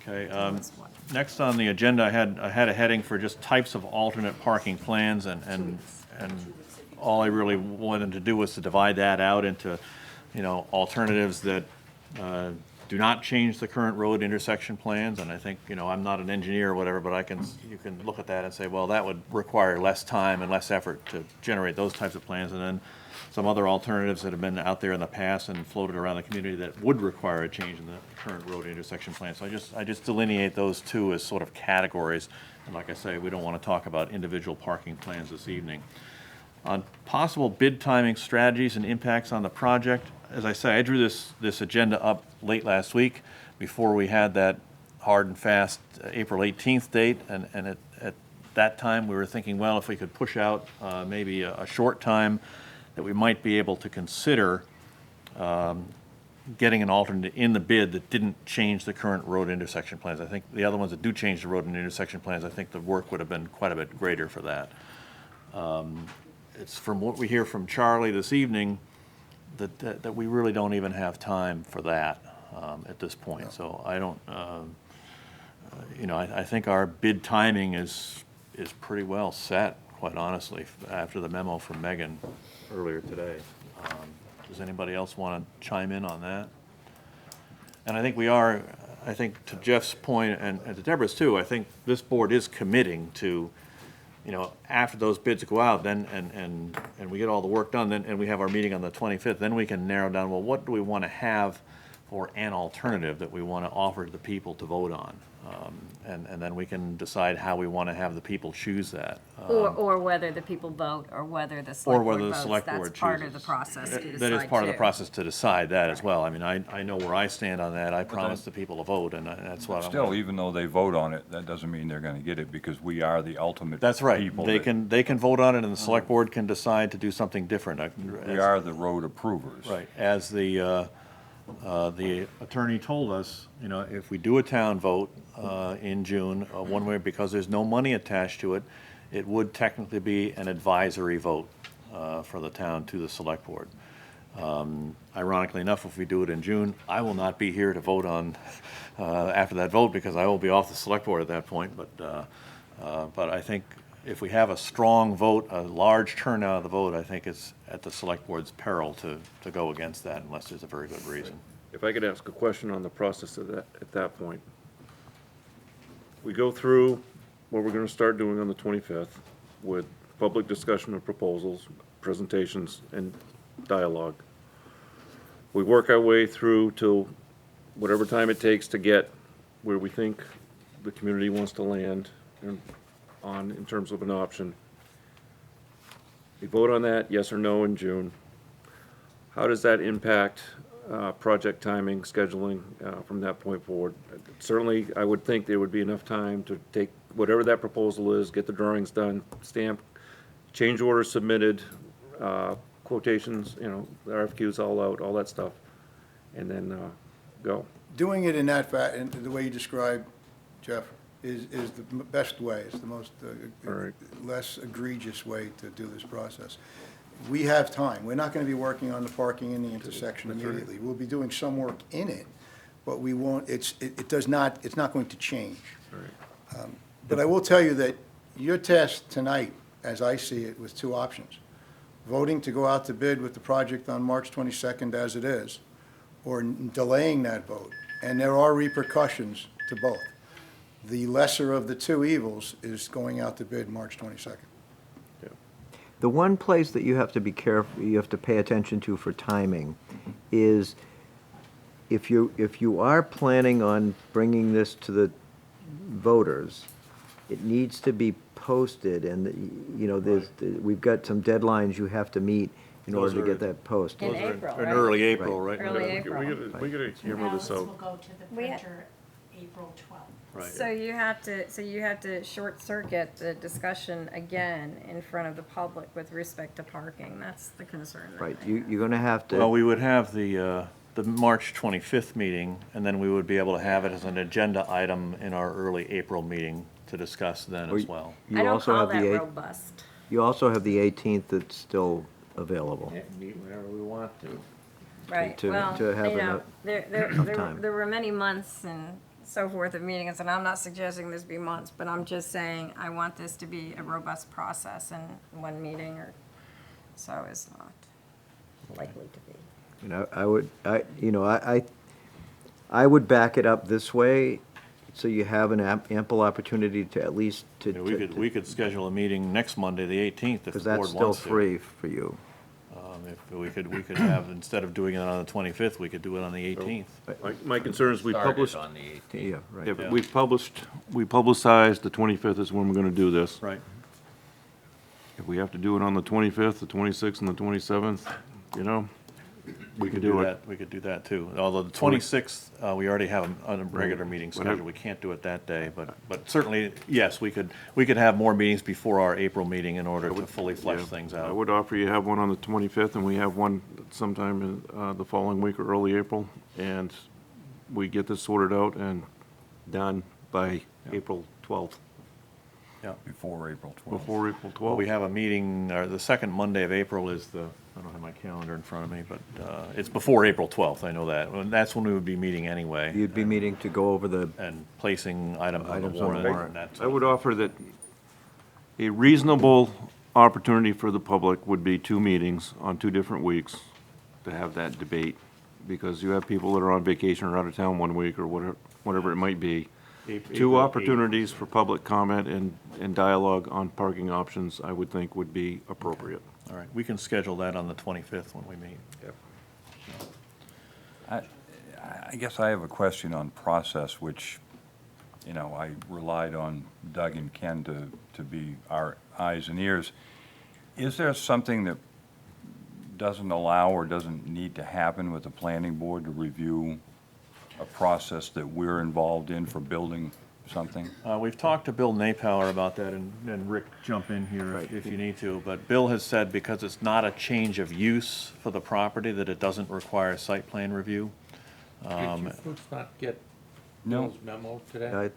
Okay, next on the agenda, I had a heading for just types of alternate parking plans, and all I really wanted to do was to divide that out into, alternatives that do not change the current road intersection plans, and I think, I'm not an engineer or whatever, but you can look at that and say, well, that would require less time and less effort to generate those types of plans, and then some other alternatives that have been out there in the past and floated around the community that would require a change in the current road intersection plan. So I just delineate those two as sort of categories, and like I say, we don't want to talk about individual parking plans this evening. On possible bid timing strategies and impacts on the project, as I say, I drew this agenda up late last week before we had that hard and fast April 18th date, and at that time, we were thinking, well, if we could push out maybe a short time, that we might be able to consider getting an alternate in the bid that didn't change the current road intersection plans. I think the other ones that do change the road and intersection plans, I think the work would have been quite a bit greater for that. It's from what we hear from Charlie this evening, that we really don't even have time for that at this point. So I don't, I think our bid timing is pretty well set, quite honestly, after the memo from Megan earlier today. Does anybody else want to chime in on that? And I think I think to Jeff's point and to Deborah's too, I think this board is committing to, after those bids go out, then, and we get all the work done, then, and we have our meeting on the 25th, then we can narrow down, well, what do we want to have for an alternative that we want to offer to the people to vote on? And then we can decide how we want to have the people choose that. Or whether the people vote, or whether the Or select board whether the votes. select board chooses. That's part of the process to decide That is part of the too. process to decide that as well. I mean, I know where I stand on that. I promised the people a vote, and that's what I'm. Still, even though they vote on it, that doesn't mean they're gonna get it, because we are the ultimate That's right. people They that- they can vote on it, and the select board can decide to do something different. We are the road approvers. Right, as the attorney told us, if we do a town vote in June, one way, because there's no money attached to it, it would technically be an advisory vote for the town to the select board. Ironically enough, if we do it in June, I will not be here to vote on after that vote, because I will be off the select board at that point, but I think if we have a strong vote, a large turnout of the vote, I think it's at the select board's peril to go against that unless there's a very good reason. If I could ask a question on the process of that, at that point. We go through what we're gonna start doing on the 25th with public discussion of proposals, presentations, and dialogue. We work our way through till whatever time it takes to get where we think the community wants to land in terms of an option. We vote on that, yes or no, in June. How does that impact project timing, scheduling from that point forward? Certainly, I would think there would be enough time to take whatever that proposal is, get the drawings done, stamp, change orders submitted, quotations, the RFQs all out, all that stuff, and then go. doing it in that in the way you described, Jeff, is the best way. It's the most less egregious way to do this process. We have time. We're not going to be working on the parking in the intersection immediately. We'll be doing some work in it, but we won't. It's not going to change. But I will tell you that your task tonight, as I see it, was two options: voting to go out to bid with the project on March 22nd as it is, or delaying that vote. And there are repercussions to both. The lesser of the two evils is going out to bid March 22nd. The one place that you have to be careful, you have to pay attention to for timing is if you are planning on bringing this to the voters, it needs to be posted and, you know, we've got some deadlines you have to meet in order to get that posted. In April, In right? early April, right? Early April. We gotta hammer this Ballots out. will go to the We ha- printer April 12th. Right. So you have to short circuit the discussion again in front of the public with respect to parking. That's the concern. that Right, I have. you're gonna have Well, to, we would have the March 25th meeting, and then we would be able to have it as an agenda item in our early April meeting to discuss then Or as well. you I don't also call have that the robust. you also have the 18th that's still available. Meet whenever we want to. Right, to- well, to have you know, enough- there time. were many months and so forth of meetings, and I'm not suggesting this be months, but I'm just saying I want this to be a robust process, and one meeting or so is not likely to be. You know, I would back it up this way, so you have an ample opportunity to at least to. Yeah, we could schedule a meeting next Monday, the 18th, if the Because board that's wants to. still free for you. If we could have, instead of doing it on the 25th, we could do it on the 18th. My concern is we published, Started on the 18th. Yeah, yeah, right. but we publicized the 25th is when we're gonna do this. Right. If we have to do it on the 25th, the 26th, and the 27th, you know, we could do it. that. We could do that too. Although the 26th, we already have a regular meeting Whatever. scheduled. We can't do it that day, but certainly, yes, we could have more meetings before our April meeting in order to fully flesh Yeah, things I out. would offer you have one on the 25th, and we have one sometime in the following week or early April, and we get this sorted out and done by April 12th, Before April 12th. before April Well, 12th. we have a meeting, the second Monday of April is I don't have my calendar in front of me, but it's before April 12th, I know that. And that's when we would be meeting anyway. You'd be meeting to go over the, And placing items on the Items on the warrant warrant. and that I sort would of offer that a reasonable opportunity for the public would be 2 meetings on 2 different weeks to have that debate, because you have people that are on vacation or out of town one week or whatever it might be. April 2 8th. opportunities for public comment and dialogue on parking options, I would think would be appropriate. All right, we can schedule that on the 25th when we meet. I guess I have a question on process, which, you know, I relied on Doug and Ken to be our eyes and ears. Is there something that doesn't allow or doesn't need to happen with the planning board to review a process that we're involved in for building something? We've talked to Bill Napower about that, and Rick, jump in here if you need to, but Bill has said because it's not a change of use for the property, that it doesn't require site plan review. Did you folks not get No. Bill's memo today?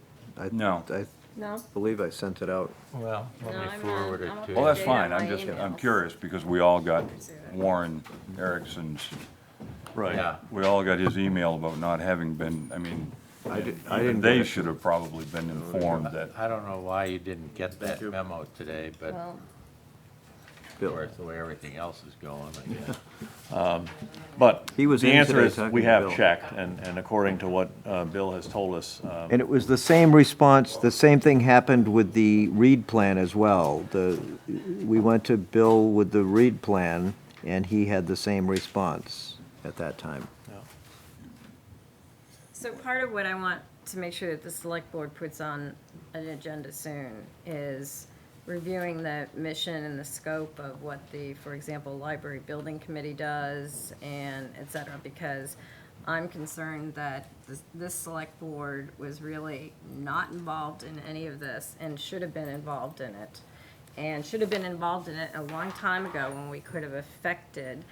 No. I No? believe I sent it out. Well, let No, me I'm forward not- I'm it to Well, you. that's Yeah, fine, my I'm emails. curious, because we all got Warren Erickson's, Right. Yeah, we all got his email about not having been, I mean, I even didn't they get it. should have probably been informed that. I don't know why you didn't get that memo today, but Well, of Bill. course, the way everything else is going, I guess. But He was the in answer today is, talking we to have Bill. checked, and according to what Bill has told us, And it was the same response, the same thing happened with the Reed plan as well. We went to Bill with the Reed plan, and he had the same response at that time. so part of what I want to make sure that the select board puts on an agenda soon is reviewing the mission and the scope of what the, for example, library building committee does and et cetera, because I'm concerned that this select board was really not involved in any of this and should have been involved in it. and should have been involved in it a long time ago when we could have affected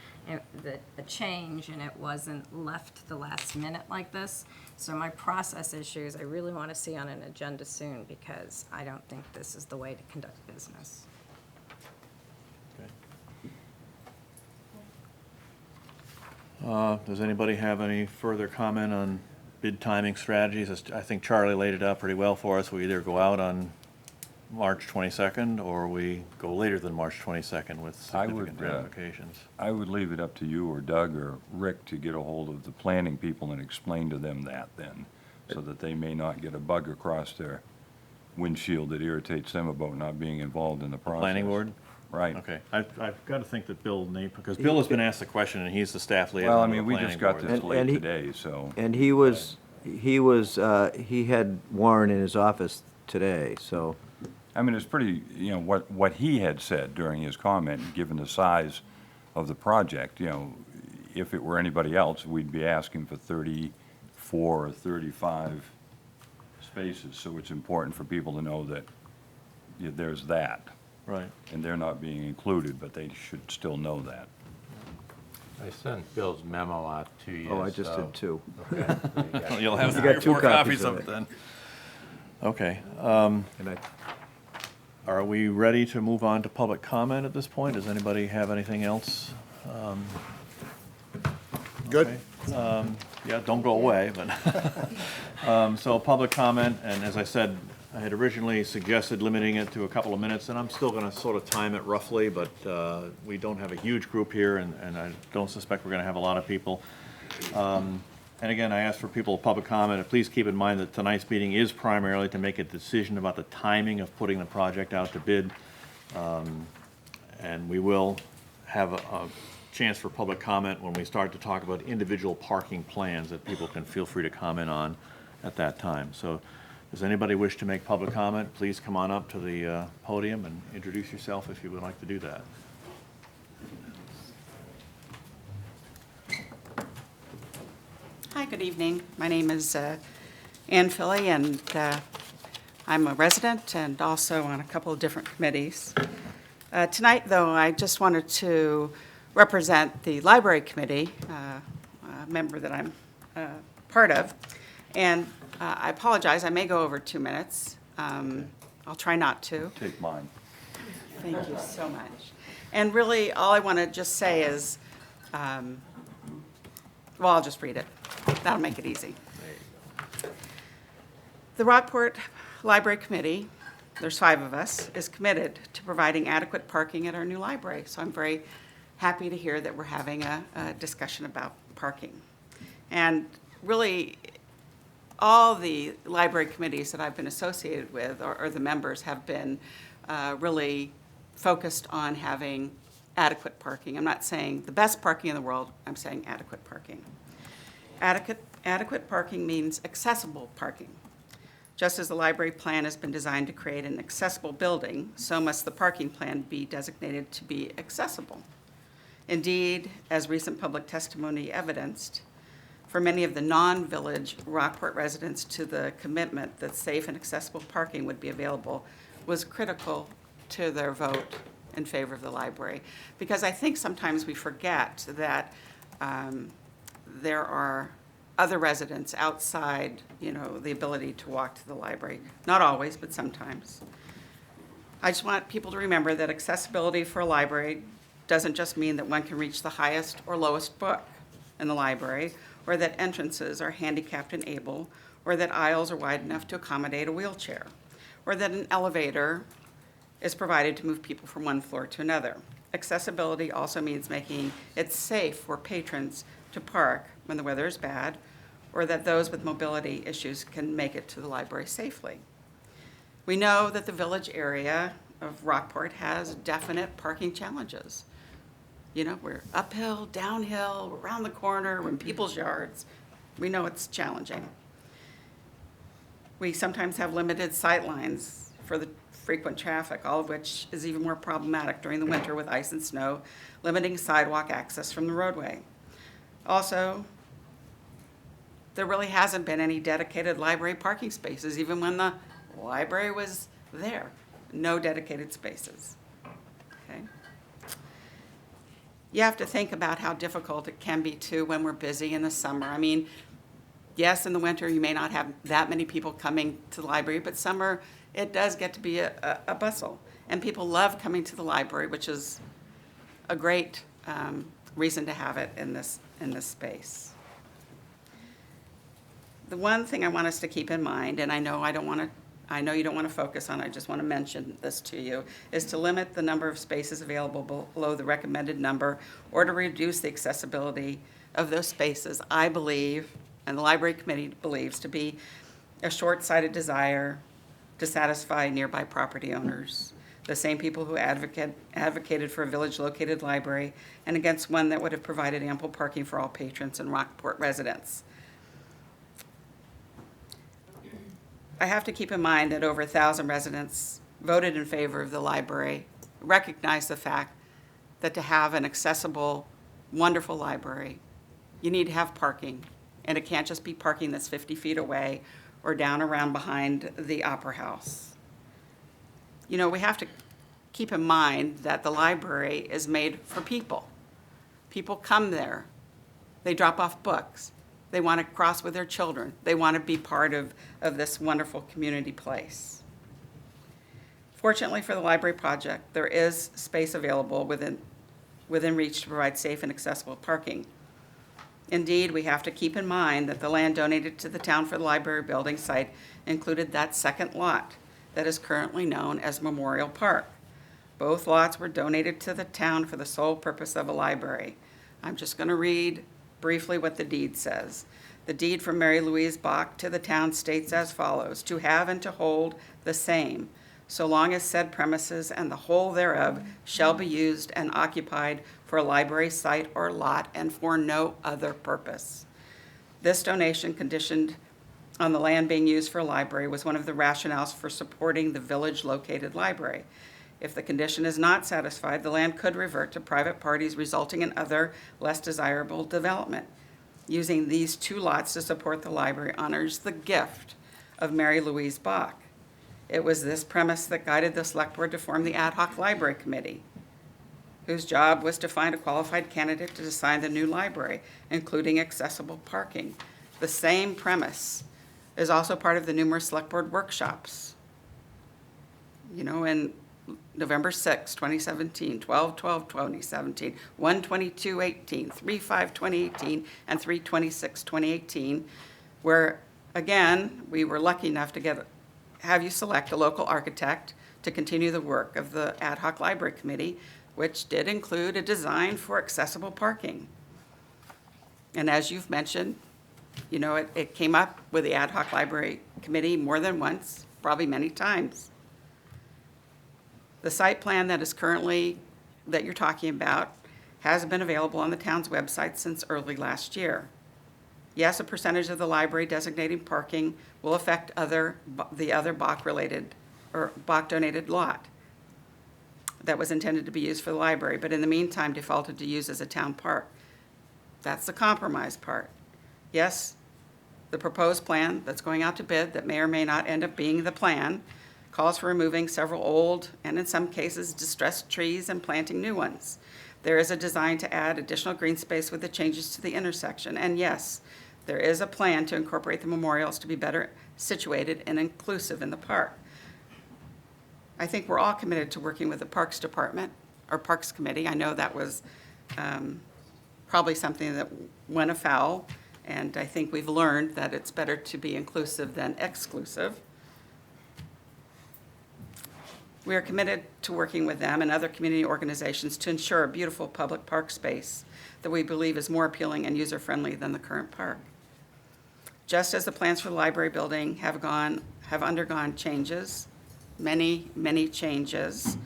the change, and it wasn't left to the last minute like this. So my process issues, I really want to see on an agenda soon, because I don't think this is the way to conduct business. Does anybody have any further comment on bid timing strategies? I think Charlie laid it out pretty well for us. We either go out on March 22nd, or we go later than March 22nd with significant ramifications. I would leave it up to you or Doug or Rick to get a hold of the planning people and explain to them that then, so that they may not get a bug across their windshield that irritates them about not being involved in the process. Planning board? Right. Okay, I've got to think that Bill Napier, because Bill has been asked the question, and he's the staff liaison Well, I of the mean, we planning just got board. this And- late and he- today, so. And he had Warren in his office today, so. I mean, it's pretty, you know, what he had said during his comment, given the size of the project, you know, if it were anybody else, we'd be asking for 34 or 35 spaces. So it's important for people to know that there's that, Right. and they're not being included, but they should still know that. I sent Bill's memo out to you. Oh, I just so- did too. Okay, so you got- You'll have You three got or 2 four copies copies of of it. it then. Okay, And I, are we ready to move on to public comment at this point? Does anybody have anything else? Good? Yeah, don't go away, but, so public comment, and as I said, I had originally suggested limiting it to a couple of minutes, and I'm still gonna sort of time it roughly, but, we don't have a huge group here, and I don't suspect we're gonna have a lot of people. And again, I asked for people to public comment, and please keep in mind that tonight's meeting is primarily to make a decision about the timing of putting the project out to bid. And we will have a chance for public comment when we start to talk about individual parking plans that people can feel free to comment on at that time. So does anybody wish to make public comment? Please come on up to the podium and introduce yourself if you would like to do that. Hi, good evening. My name is Ann Philly, and I'm a resident and also on a couple of different committees. Tonight, though, I just wanted to represent the Library Committee, a member that I'm part of. And I apologize, I may go over 2 minutes. I'll try not to. Take mine. Thank you so much. And really, all I want to just say is, well, I'll just read it. That'll make it easy. The Rockport Library Committee, there's 5 of us, is committed to providing adequate parking at our new library. So I'm very happy to hear that we're having a discussion about parking. And really, all the library committees that I've been associated with, or the members, have been really focused on having adequate parking. I'm not saying the best parking in the world, I'm saying adequate parking. Adequate parking means accessible parking. Just as the library plan has been designed to create an accessible building, so must the parking plan be designated to be accessible. Indeed, as recent public testimony evidenced, for many of the non-village Rockport residents, to the commitment that safe and accessible parking would be available was critical to their vote in favor of the library. Because I think sometimes we forget that there are other residents outside, the ability to walk to the library. Not always, but sometimes. I just want people to remember that accessibility for a library doesn't just mean that one can reach the highest or lowest book in the library, or that entrances are handicapped and able, or that aisles are wide enough to accommodate a wheelchair, or that an elevator is provided to move people from one floor to another. Accessibility also means making it safe for patrons to park when the weather is bad, or that those with mobility issues can make it to the library safely. We know that the village area of Rockport has definite parking challenges. We're uphill, downhill, around the corner, we're in people's yards. We know it's challenging. We sometimes have limited sight lines for the frequent traffic, all of which is even more problematic during the winter with ice and snow, limiting sidewalk access from the roadway. Also, there really hasn't been any dedicated library parking spaces, even when the library was there. no dedicated spaces. Okay? You have to think about how difficult it can be too when we're busy in the summer. I mean, yes, in the winter, you may not have that many people coming to the library, but summer, it does get to be a bustle. And people love coming to the library, which is a great reason to have it in this space. The one thing I want us to keep in mind, and I know you don't want to focus on, I just want to mention this to you, is to limit the number of spaces available below the recommended number or to reduce the accessibility of those spaces, I believe, and the library committee believes, to be a short-sighted desire to satisfy nearby property owners, the same people who advocated for a village-located library and against one that would have provided ample parking for all patrons and Rockport residents. I have to keep in mind that over 1,000 residents voted in favor of the library, recognize the fact that to have an accessible, wonderful library, you need to have parking. And it can't just be parking that's 50 feet away or down around behind the Opera House. You know, we have to keep in mind that the library is made for people. People come there. They drop off books. They want to cross with their children. They want to be part of this wonderful community place. Fortunately for the library project, there is space available within reach to provide safe and accessible parking. Indeed, we have to keep in mind that the land donated to the town for the library building site included that second lot that is currently known as Memorial Park. Both lots were donated to the town for the sole purpose of a library. I'm just going to read briefly what the deed says. The deed from Mary Louise Bach to the town states as follows: to have and to hold the same, so long as said premises and the whole thereof shall be used and occupied for a library site or lot and for no other purpose. This donation, conditioned on the land being used for a library, was one of the rationales for supporting the village-located library. If the condition is not satisfied, the land could revert to private parties, resulting in other less desirable development. Using these two lots to support the library honors the gift of Mary Louise Bach. It was this premise that guided the select board to form the ad hoc library committee, whose job was to find a qualified candidate to design the new library, including accessible parking. The same premise is also part of the numerous select board workshops. You know, in November 6, 2017, 12/12/2017, 1/22/18, 3/5/2018, and 3/26/2018, where, again, we were lucky enough to have you select a local architect to continue the work of the ad hoc library committee, which did include a design for accessible parking. And as you've mentioned, you know, it came up with the ad hoc library committee more than once, probably many times. The site plan that you're talking about has been available on the town's website since early last year. Yes, a percentage of the library designating parking will affect the other Bach-related or Bach-donated lot that was intended to be used for the library, but in the meantime defaulted to use as a town park. That's the compromise part. Yes, the proposed plan that's going out to bid, that may or may not end up being the plan, calls for removing several old and in some cases distressed trees and planting new ones. There is a design to add additional green space with the changes to the intersection. And yes, there is a plan to incorporate the memorials to be better situated and inclusive in the park. I think we're all committed to working with the Parks Department or Parks Committee. I know that was probably something that went afoul, and I think we've learned that it's better to be inclusive than exclusive. We are committed to working with them and other community organizations to ensure a beautiful public park space that we believe is more appealing and user-friendly than the current park. Just as the plans for the library building have undergone changes, many changes,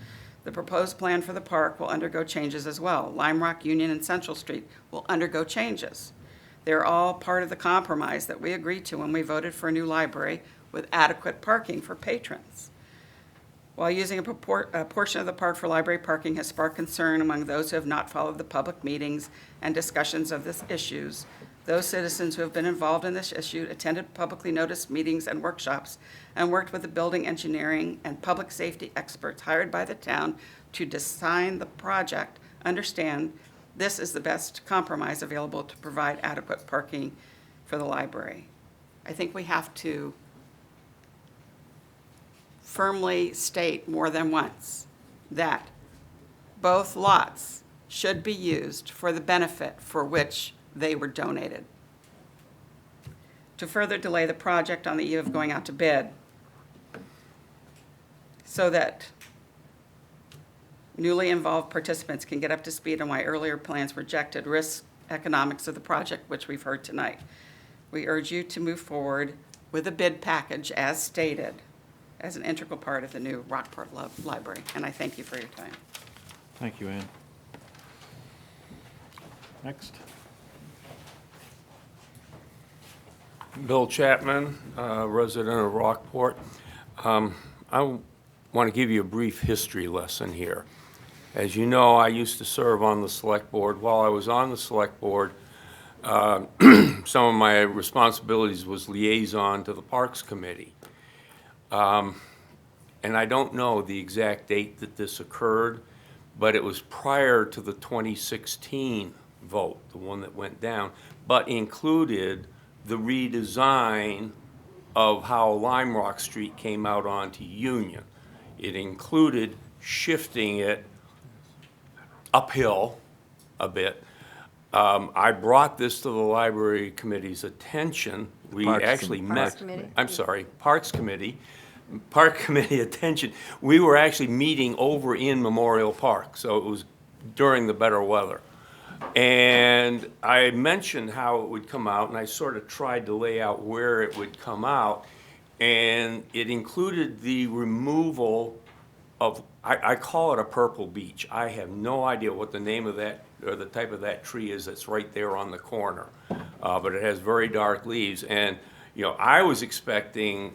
the proposed plan for the park will undergo changes as well. Lime Rock, Union, and Central Street will undergo changes. They're all part of the compromise that we agreed to when we voted for a new library with adequate parking for patrons. While using a portion of the park for library parking has sparked concern among those who have not followed the public meetings and discussions of these issues, Those citizens who have been involved in this issue attended publicly noticed meetings and workshops and worked with the building engineering and public safety experts hired by the town to design the project understand this is the best compromise available to provide adequate parking for the library. I think we have to firmly state more than once that both lots should be used for the benefit for which they were donated. To further delay the project on the eve of going out to bid, so that newly involved participants can get up to speed on why earlier plans rejected risk economics of the project, which we've heard tonight. We urge you to move forward with a bid package as stated as an integral part of the new Rockport Library. And I thank you for your time. Thank you, Ann. Next. Bill Chapman, resident of Rockport. I want to give you a brief history lesson here. As you know, I used to serve on the select board. While I was on the select board, some of my responsibilities was liaison to the Parks Committee. And I don't know the exact date that this occurred, but it was prior to the 2016 vote, the one that went down, but included the redesign of how Lime Rock Street came out onto Union. It included shifting it uphill a bit. I brought this to the library committee's attention. We Parks actually Com- Parks met. Committee? I'm sorry, Parks Committee. Park Committee attention. We were actually meeting over in Memorial Park, so it was during the better weather. And I mentioned how it would come out, and I sort of tried to lay out where it would come out. And it included the removal of, I call it a purple beech. I have no idea what the name of that, or the type of that tree is that's right there on the corner. But it has very dark leaves. And, you know, I was expecting,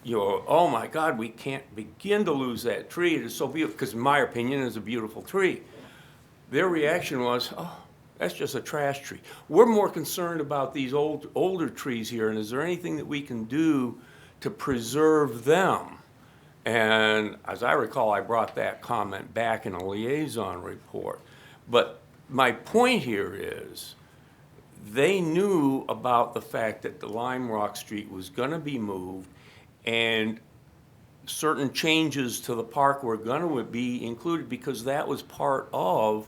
you know, oh my God, we can't begin to lose that tree. It is so beautiful, because in my opinion, it's a beautiful tree. Their reaction was, oh, that's just a trash tree. We're more concerned about these older trees here, and is there anything that we can do to preserve them? And as I recall, I brought that comment back in a liaison report. But my point here is, they knew about the fact that the Lime Rock Street was gonna be moved, and certain changes to the park were gonna be included, because that was part of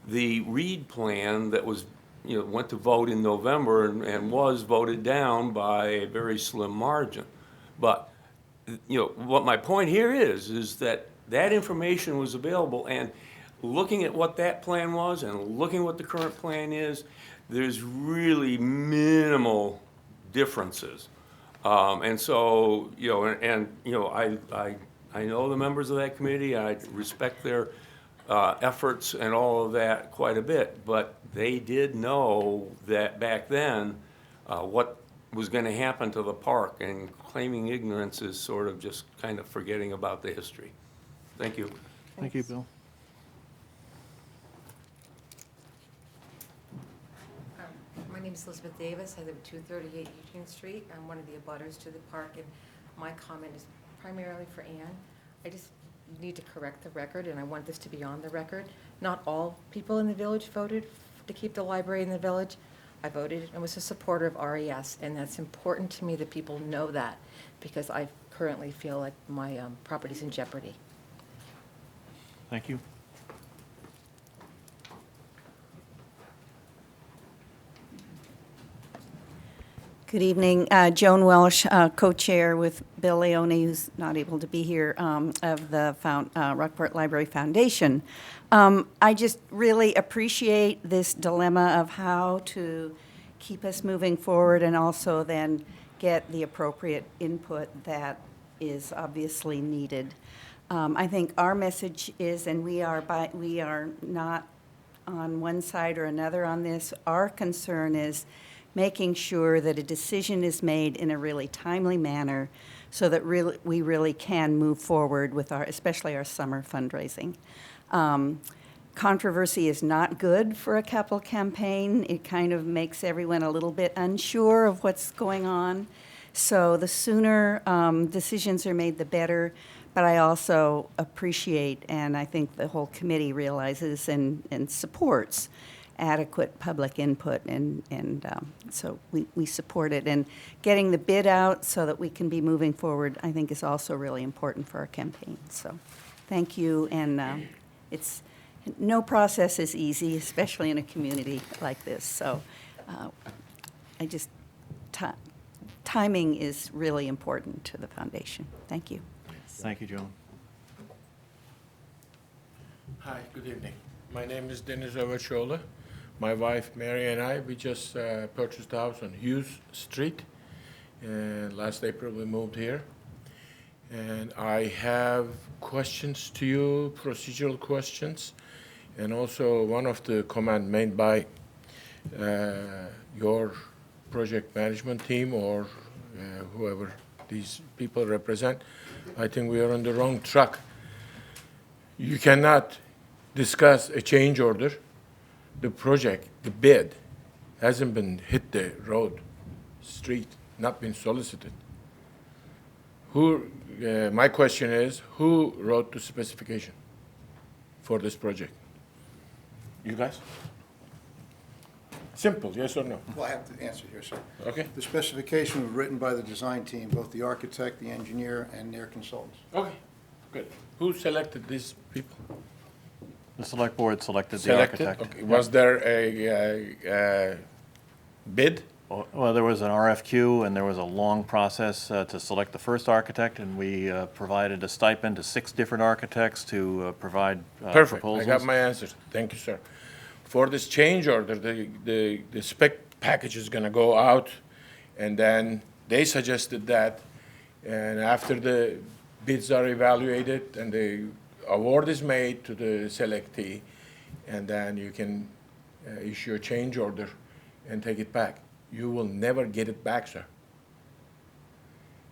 the Reed plan that was, you know, went to vote in November and was voted down by a very slim margin. But, you know, what my point here is that that information was available, and looking at what that plan was and looking at what the current plan is, there's really minimal differences. And so, you know, you know, I know the members of that committee. I respect their efforts and all of that quite a bit, but they did know that back then what was going to happen to the park, and claiming ignorance is sort of just kind of forgetting about the history. Thank you. Thank you, Bill. My name is Elizabeth Davis. I live at 238 Eugene Street. I'm one of the abutters to the park, and my comment is primarily for Ann. I just need to correct the record, and I want this to be on the record. Not all people in the village voted to keep the library in the village. I voted and was a supporter of RES, and that's important to me that people know that, because I currently feel like my property's in jeopardy. Thank you. Good evening. Joan Welsh, co-chair with Bill Leone, who's not able to be here, of the Rockport Library Foundation. I just really appreciate this dilemma of how to keep us moving forward and also then get the appropriate input that is obviously needed. I think our message is, and we are not on one side or another on this, our concern is making sure that a decision is made in a really timely manner so that we really can move forward with especially our summer fundraising. controversy is not good for a capital campaign. It kind of makes everyone a little bit unsure of what's going on. So the sooner decisions are made, the better. But I also appreciate, and I think the whole committee realizes and supports adequate public input, and so we support it. And getting the bid out so that we can be moving forward, I think, is also really important for our campaign. So thank you, and it's, no process is easy, especially in a community like this. So I just, timing is really important to the foundation. Thank you. Thank you, Joan. Hi, good evening. My name is Deniz Öveçoğlu. My wife Mary and I, we just purchased a house on Hughes Street. And last April we moved here. And I have questions to you, procedural questions. And also one of the comment made by your project management team or whoever these people represent, I think we are on the wrong track. You cannot discuss a change order. The project, the bid, hasn't been hit the road, street, not been solicited. My question is, who wrote the specification for this project? You guys? Simple, yes or no? Well, I have to answer here, sir. Okay. The specification was written by the design team, both the architect, the engineer, and their consultants. Okay, good. Who selected these people? The select board selected the Selected? architect. Okay. Was there a bid? Well, there was an RFQ, and there was a long process to select the first architect, and we provided a stipend to 6 different architects to provide Perfect, proposals. I got my answers. Thank you, sir. For this change order, the spec package is gonna go out, and then they suggested that, and after the bids are evaluated and the award is made to the selectee, and then you can issue a change order and take it back. You will never get it back, sir.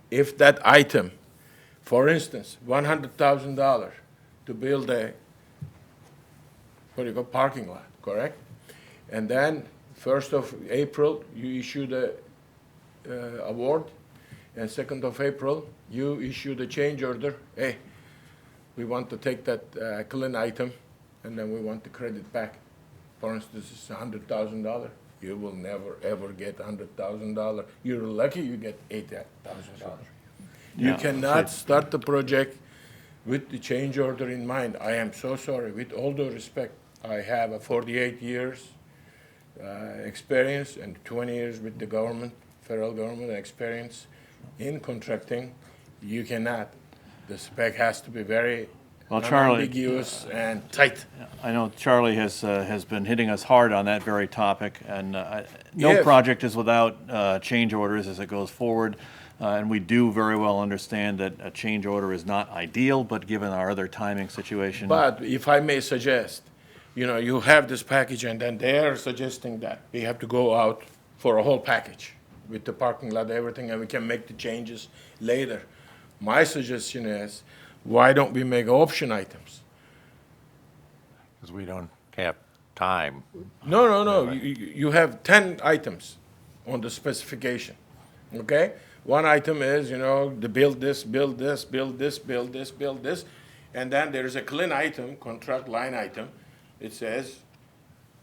If that item, for instance, $100,000 to build a, parking lot, correct? And then 1st of April, you issue the award, and 2nd of April, you issue the change order. Hey, we want to take that clean item, and then we want the credit back. For instance, it's $100,000. You will never, ever get $100,000. You're lucky you get $80,000. You Yeah. cannot start the project with the change order in mind. I am so sorry. With all due respect, I have a 48 years experience and 20 years with the government, federal government experience in contracting. You cannot. The spec has to be very unambiguous and tight. I know Charlie has been hitting us hard on that very topic, and no Yes. project is without change orders as it goes forward. And we do very well understand that a change order is not ideal, but given our other timing situation. But if I may suggest, you have this package, and then they're suggesting that we have to go out for a whole package with the parking lot, everything, and we can make the changes later. My suggestion is, why don't we make option items? Because we don't have time. No. You have 10 items on the specification, okay? One item is, the build this, build this, build this, build this, build this. And then there is a clean item, contract line item. It says,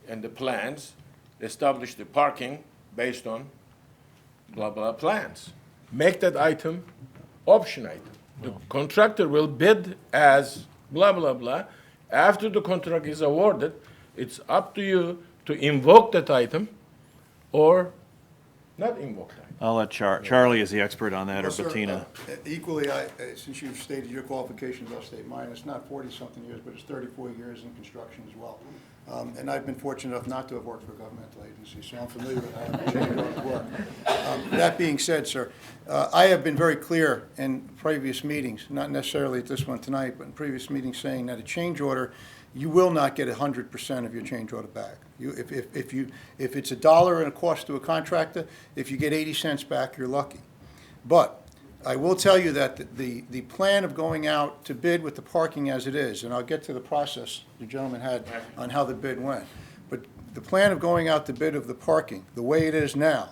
and the plans, establish the parking based on blah, blah plans. Make that item option item. The contractor will bid as blah, blah, blah. After the contract is awarded, it's up to you to invoke that item or not invoke that. I'll let Charlie is the expert on that, or Well, sir, Bettina. Equally, since you've stated your qualifications, I'll state mine. It's not 40-something years, but it's 34 years in construction as well. And I've been fortunate enough not to have worked for a governmental agency, so I'm familiar with how the change orders work. That being said, sir, I have been very clear in previous meetings, not necessarily at this one tonight, but in previous meetings, saying that a change order, you will not get 100% of your change order back. If it's $1 and a cost to a contractor, if you get 80 cents back, you're lucky. But I will tell you that the plan of going out to bid with the parking as it is, and I'll get to the process the gentleman had on how the bid went, but the plan of going out to bid of the parking, the way it is now,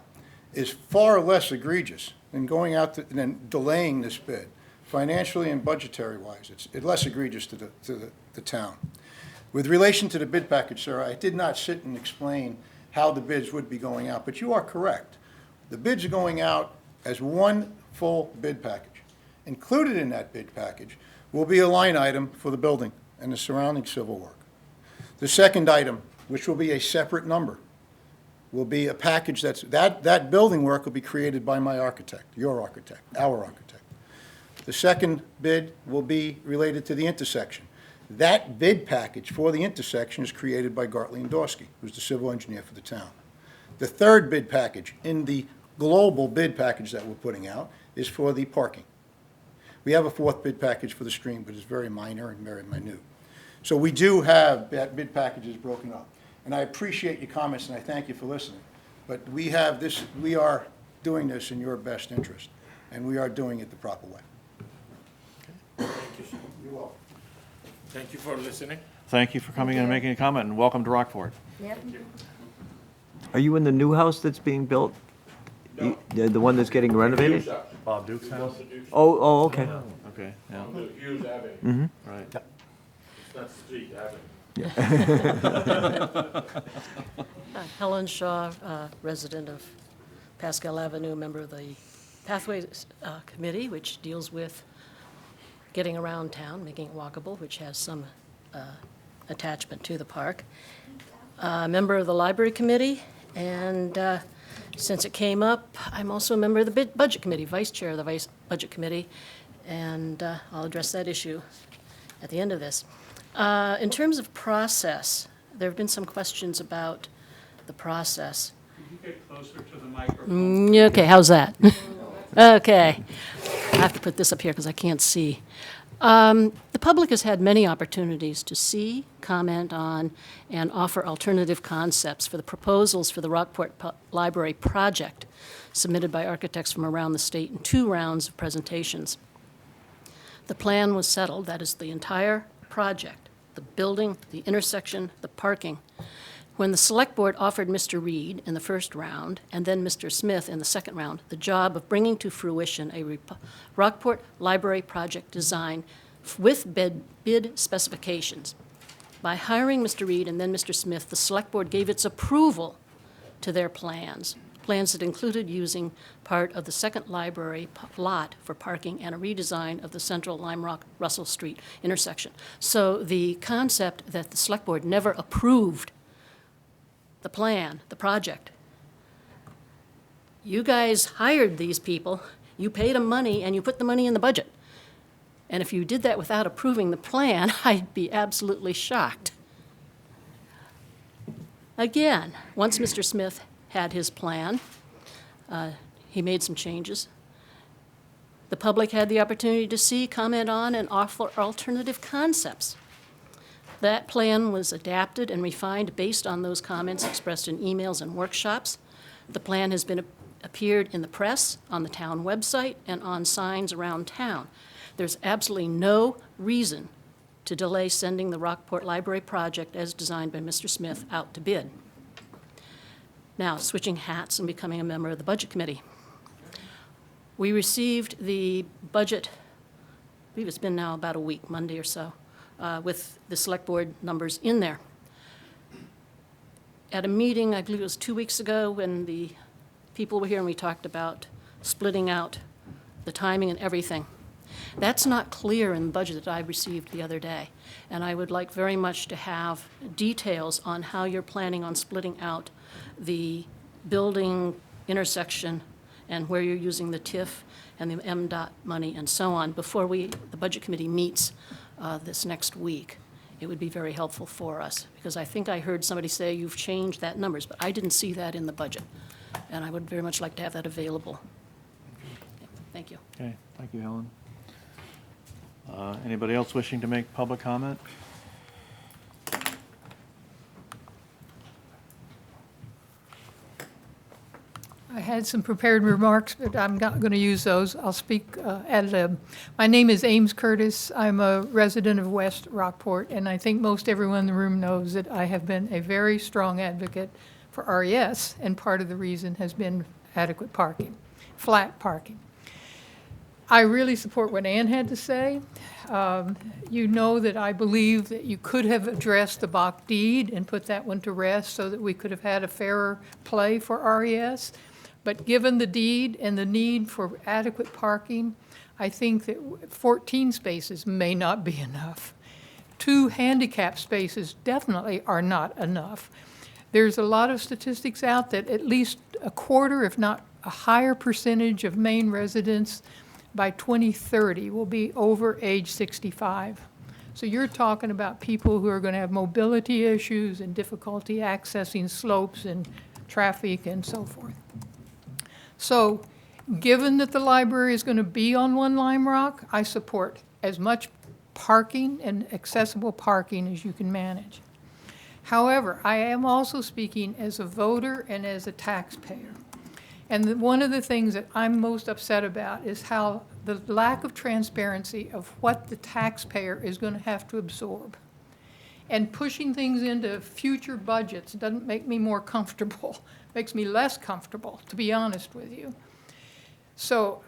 is far less egregious than going out than delaying this bid, financially and budgetary-wise. It's less egregious to the town. With relation to the bid package, sir, I did not sit and explain how the bids would be going out, but you are correct. The bids are going out as one full bid package. Included in that bid package will be a line item for the building and the surrounding civil work. The second item, which will be a separate number, will be a package that building work will be created by my architect, your architect, our architect. The second bid will be related to the intersection. That bid package for the intersection is created by Gartley and Dorsey, who's the civil engineer for the town. The third bid package in the global bid package that we're putting out is for the parking. We have a fourth bid package for the stream, but it's very minor and very minute. So we do have that bid packages broken up. And I appreciate your comments and I thank you for listening. But we are doing this in your best interest, and we are doing it the proper way. Thank you, sir. You're welcome. Thank you for listening. Thank you for coming in and making a comment, and welcome to Rockport. Are you in the new house that's being built? No. The one that's getting renovated? Bob Duke's house? Oh, okay. Okay, yeah, On the Hughes Avenue. Mm-hmm. right. It's not Street Avenue. Helen Shaw, resident of Pascal Avenue, member of the Pathways Committee, which deals with getting around town, making it walkable, which has some attachment to the park. Member of the Library Committee, and since it came up, I'm also a member of the Budget Committee, Vice Chair of the Budget Committee, and I'll address that issue at the end of this. In terms of process, there have been some questions about the process. Could you get closer to the microphone? Okay, how's that? Okay. I have to put this up here because I can't see. The public has had many opportunities to see, comment on, and offer alternative concepts for the proposals for the Rockport Library project submitted by architects from around the state in 2 rounds of presentations. The plan was settled, that is the entire project, the building, the intersection, the parking, when the Select Board offered Mr. Reed in the first round, and then Mr. Smith in the second round, the job of bringing to fruition a Rockport Library project design with bid specifications. By hiring Mr. Reed and then Mr. Smith, the Select Board gave its approval to their plans that included using part of the second library lot for parking and a redesign of the central Lime Rock Russell Street intersection. So the concept that the Select Board never approved the plan, the project. You guys hired these people, you paid them money, and you put the money in the budget. And if you did that without approving the plan, I'd be absolutely shocked. Again, once Mr. Smith had his plan, he made some changes. The public had the opportunity to see, comment on, and offer alternative concepts. That plan was adapted and refined based on those comments expressed in emails and workshops. The plan has appeared in the press, on the town website, and on signs around town. There's absolutely no reason to delay sending the Rockport Library project as designed by Mr. Smith out to bid. Now, switching hats and becoming a member of the Budget Committee. We received the budget, I believe it's been now about a week, Monday or so, with the Select Board numbers in there. At a meeting, I believe it was 2 weeks ago, when the people were here and we talked about splitting out the timing and everything. That's not clear in the budget that I received the other day. And I would like very much to have details on how you're planning on splitting out the building intersection and where you're using the TIF and the MDOT money and so on before the Budget Committee meets this next week. It would be very helpful for us, because I think I heard somebody say you've changed that numbers, but I didn't see that in the budget. And I would very much like to have that available. Thank you. Okay, thank you, Helen. Anybody else wishing to make public comment? I had some prepared remarks, but I'm not going to use those. I'll speak ad lib. My name is Ames Curtis. I'm a resident of West Rockport, and I think most everyone in the room knows that I have been a very strong advocate for RES, and part of the reason has been adequate parking, flat parking. I really support what Ann had to say. You know that I believe that you could have addressed the Bach deed and put that one to rest so that we could have had a fairer play for RES. But given the deed and the need for adequate parking, I think that 14 spaces may not be enough. 2 handicap spaces definitely are not enough. There's a lot of statistics out that at least a quarter, if not a higher percentage of Maine residents by 2030 will be over age 65. So you're talking about people who are going to have mobility issues and difficulty accessing slopes and traffic and so forth. So given that the library is going to be on One Lime Rock, I support as much parking and accessible parking as you can manage. However, I am also speaking as a voter and as a taxpayer. And one of the things that I'm most upset about is how the lack of transparency of what the taxpayer is going to have to absorb. And pushing things into future budgets doesn't make me more comfortable, makes me less comfortable, to be honest with you. So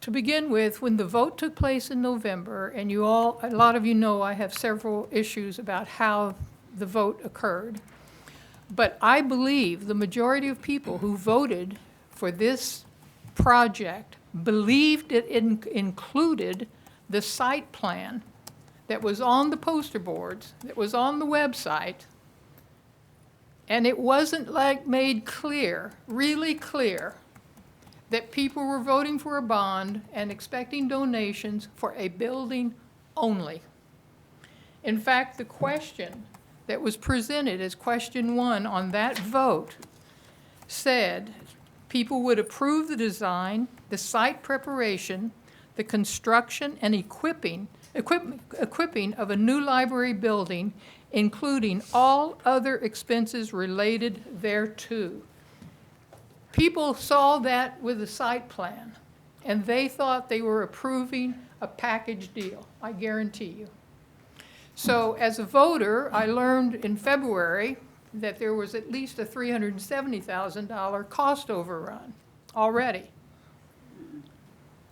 to begin with, when the vote took place in November, and a lot of you know I have several issues about how the vote occurred, but I believe the majority of people who voted for this project believed it included the site plan that was on the poster boards, that was on the website, and it wasn't like made clear, really clear, that people were voting for a bond and expecting donations for a building only. In fact, the question that was presented as question 1 on that vote said people would approve the design, the site preparation, the construction and equipping of a new library building, including all other expenses related thereto. People saw that with the site plan, and they thought they were approving a package deal, I guarantee you. So as a voter, I learned in February that there was at least a $370,000 cost overrun already.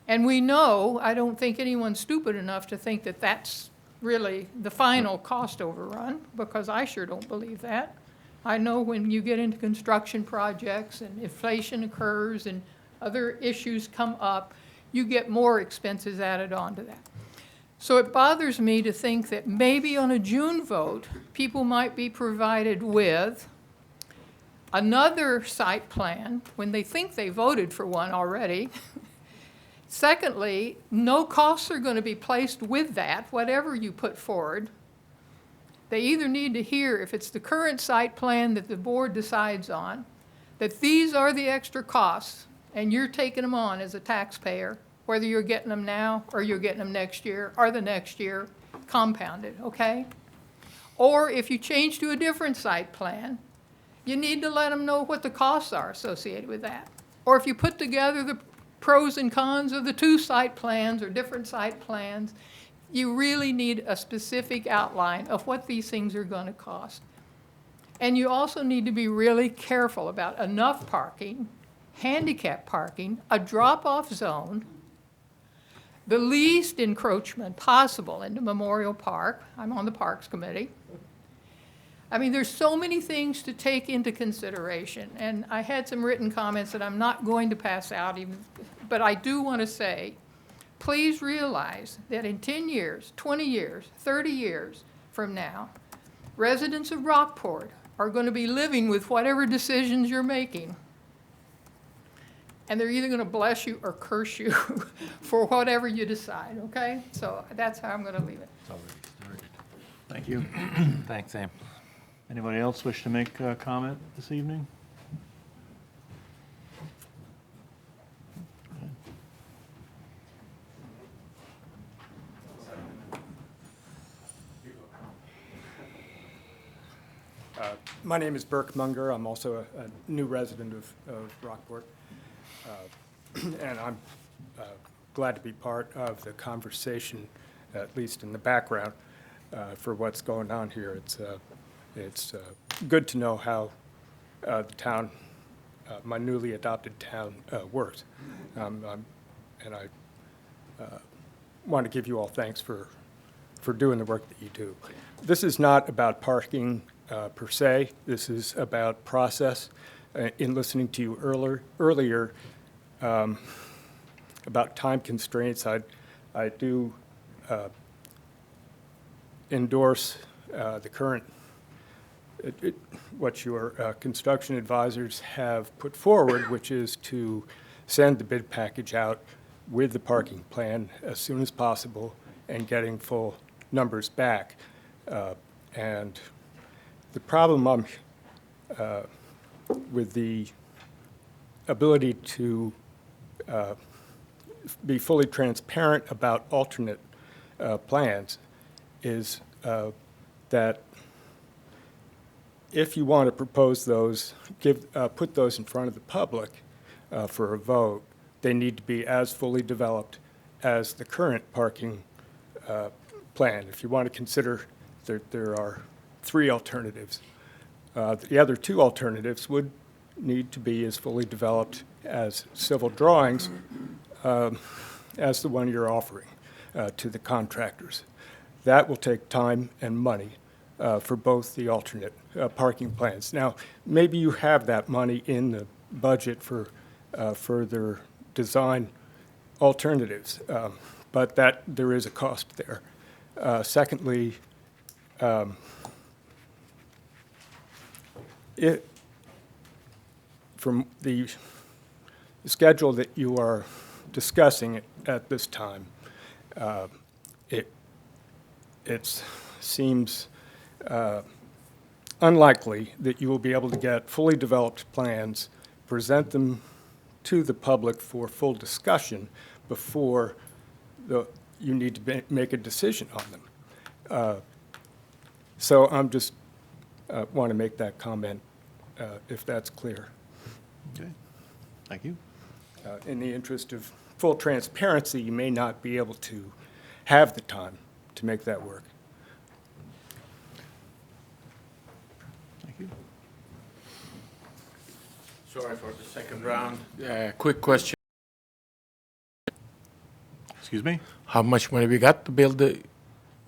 And we know, I don't think anyone's stupid enough to think that that's really the final cost overrun, because I sure don't believe that. I know when you get into construction projects and inflation occurs and other issues come up, you get more expenses added onto that. So it bothers me to think that maybe on a June vote, people might be provided with another site plan when they think they voted for one already. Secondly, no costs are going to be placed with that, whatever you put forward. They either need to hear, if it's the current site plan that the board decides on, that these are the extra costs, and you're taking them on as a taxpayer, whether you're getting them now or you're getting them next year or the next year, compounded, okay? Or if you change to a different site plan, you need to let them know what the costs are associated with that. Or if you put together the pros and cons of the 2 site plans or different site plans, you really need a specific outline of what these things are going to cost. And you also need to be really careful about enough parking, handicap parking, a drop-off zone, the least encroachment possible into Memorial Park. I'm on the Parks Committee. I mean, there's so many things to take into consideration, and I had some written comments that I'm not going to pass out, but I do want to say, please realize that in 10 years, 20 years, 30 years from now, residents of Rockport are going to be living with whatever decisions you're making. And they're either going to bless you or curse you for whatever you decide, okay? So that's how I'm going to leave it. Thank you. Thanks, Sam. Anybody else wish to make a comment this evening? My name is Burke Munger. I'm also a new resident of Rockport. And I'm glad to be part of the conversation, at least in the background, for what's going on here. It's good to know how the town, my newly adopted town, works. And I want to give you all thanks for doing the work that you do. This is not about parking per se. This is about process. In listening to you earlier about time constraints, I do endorse the current, what your construction advisors have put forward, which is to send the bid package out with the parking plan as soon as possible and getting full numbers back. And the problem with the ability to be fully transparent about alternate plans is that if you want to propose those, put those in front of the public for a vote, they need to be as fully developed as the current parking plan. If you want to consider there are 3 alternatives, the other 2 alternatives would need to be as fully developed as civil drawings as the one you're offering to the contractors. That will take time and money for both the alternate parking plans. Now, maybe you have that money in the budget for further design alternatives, but that there is a cost there. Secondly, from the schedule that you are discussing at this time, it seems unlikely that you will be able to get fully developed plans, present them to the public for full discussion before you need to make a decision on them. So I'm just want to make that comment, if that's clear. Okay, thank you. In the interest of full transparency, you may not be able to have the time to make that work. Thank you. Sorry for the second round. Quick question. Excuse me? How much money we got to build the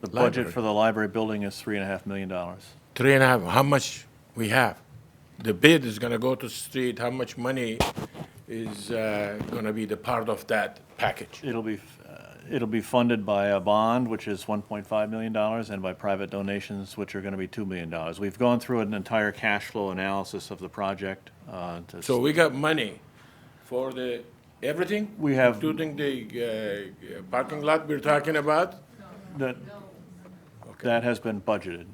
The budget library? for the library building is $3.5 million. 3.5. How much we have? The bid is gonna go to street. How much money is gonna be the part of that package? It'll be funded by a bond, which is $1.5 million, and by private donations, which are going to be $2 million. We've gone through an entire cash flow analysis of the project. So we got money for the everything? We have- Including the parking lot we're talking about? That has been budgeted.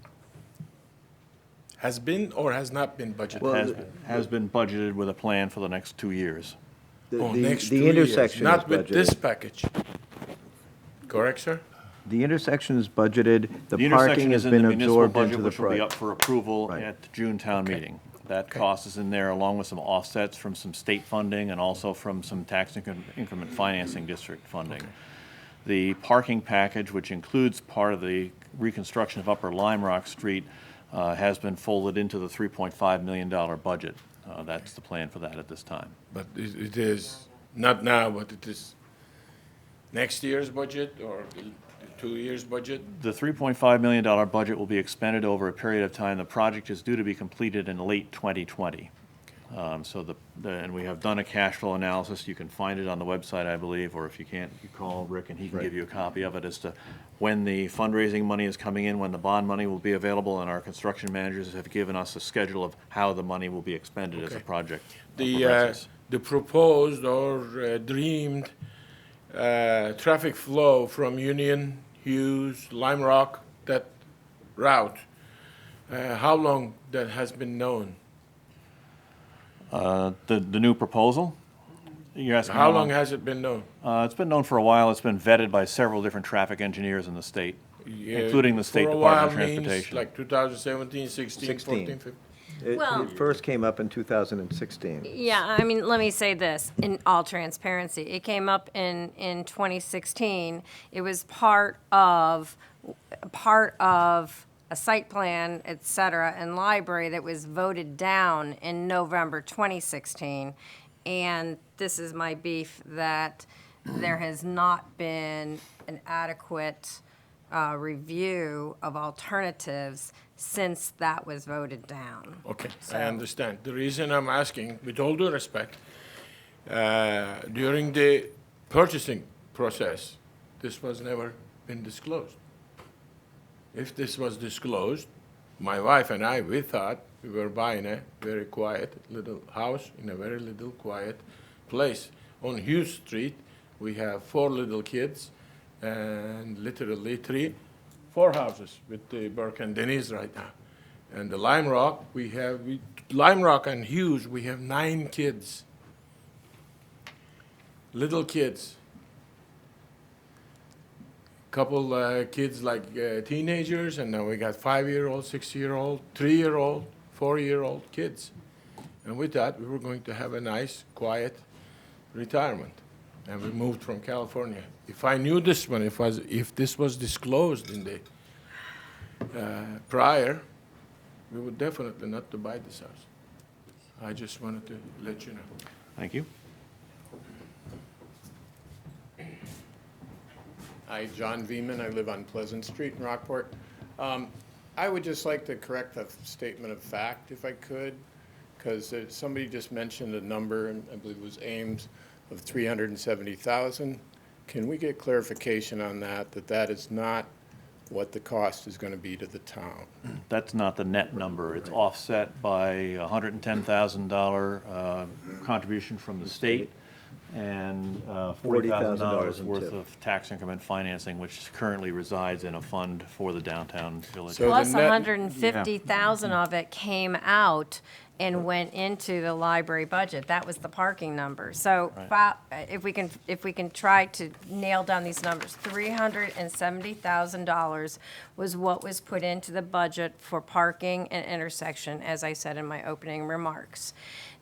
Has been or has not been budgeted? Has been budgeted with a plan for the next 2 years. Next 2 the years, intersection is not with this budgeted. package. Correct, sir? The intersection is budgeted, the The parking intersection has is in the been municipal absorbed into budget, the which will be up project. for approval Right. at the June town meeting. That cost is in there, along with some offsets from some state funding and also from some tax increment financing district funding. The parking package, which includes part of the reconstruction of Upper Lime Rock Street, has been folded into the $3.5 million budget. That's the plan for that at this time. But it is not now, but it is next year's budget or 2 years' budget? The $3.5 million budget will be expended over a period of time. The project is due to be completed in late 2020. And we have done a cash flow analysis. You can find it on the website, I believe, or if you can't, you call Rick and he can give you a copy of it as to when the fundraising money is coming in, when the bond money will be available, and our construction managers have given us a schedule of how the money will be expended as the project progresses. The proposed or dreamed traffic flow from Union, Hughes, Lime Rock, that route, how long that has been known? The new proposal? You're asking How long has it been known? It's been known for a while. It's been vetted by several different traffic engineers in the state, including the State Department of For a while means Transportation. like 2017, 16, 14, 15? Well- It first came up in 2016. Yeah, I mean, let me say this, in all transparency. It came up in 2016. It was part of a site plan, et cetera, and library that was voted down in November 2016. And this is my beef, that there has not been an adequate review of alternatives since that was voted down. Okay, So- I understand. The reason I'm asking, with all due respect, during the purchasing process, this was never been disclosed. If this was disclosed, my wife and I, we thought we were buying a very quiet little house in a very little quiet place. On Hughes Street, we have 4 little kids and literally 4 houses with the Burke and Denise right now. And the Lime Rock, Lime Rock and Hughes, we have 9 kids. Little kids. Couple kids like teenagers, and now we got 5-year-old, 6-year-old, 3-year-old, 4-year-old kids. And we thought we were going to have a nice, quiet retirement. And we moved from California. If I knew this one, if this was disclosed in the prior, we would definitely not to buy this house. I just wanted to let you know. Thank you. Hi, John Veman. I live on Pleasant Street in Rockport. I would just like to correct a statement of fact, if I could, because somebody just mentioned a number, and I believe it was Ames, of 370,000. Can we get clarification on that, that is not what the cost is going to be to the town? That's not the net number. It's offset by a $110,000 contribution from the state and $40,000 worth tip. of tax increment financing, which currently resides in a fund for the downtown village. So Plus the net- 150,000 of it came out and went into the library budget. That was the parking number. So if we can try to nail down these numbers, $370,000 was what was put into the budget for parking and intersection, as I said in my opening remarks.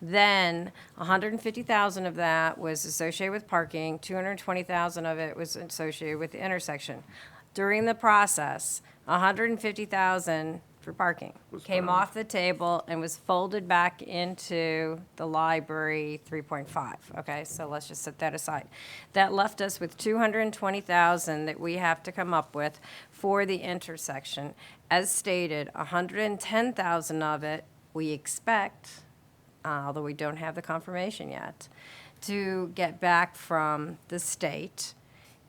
Then 150,000 of that was associated with parking, 220,000 of it was associated with the intersection. During the process, 150,000 for parking came off the table and was folded back into the library 3.5. Okay, so let's just set that aside. That left us with 220,000 that we have to come up with for the intersection. As stated, 110,000 of it we expect, although we don't have the confirmation yet, to get back from the state.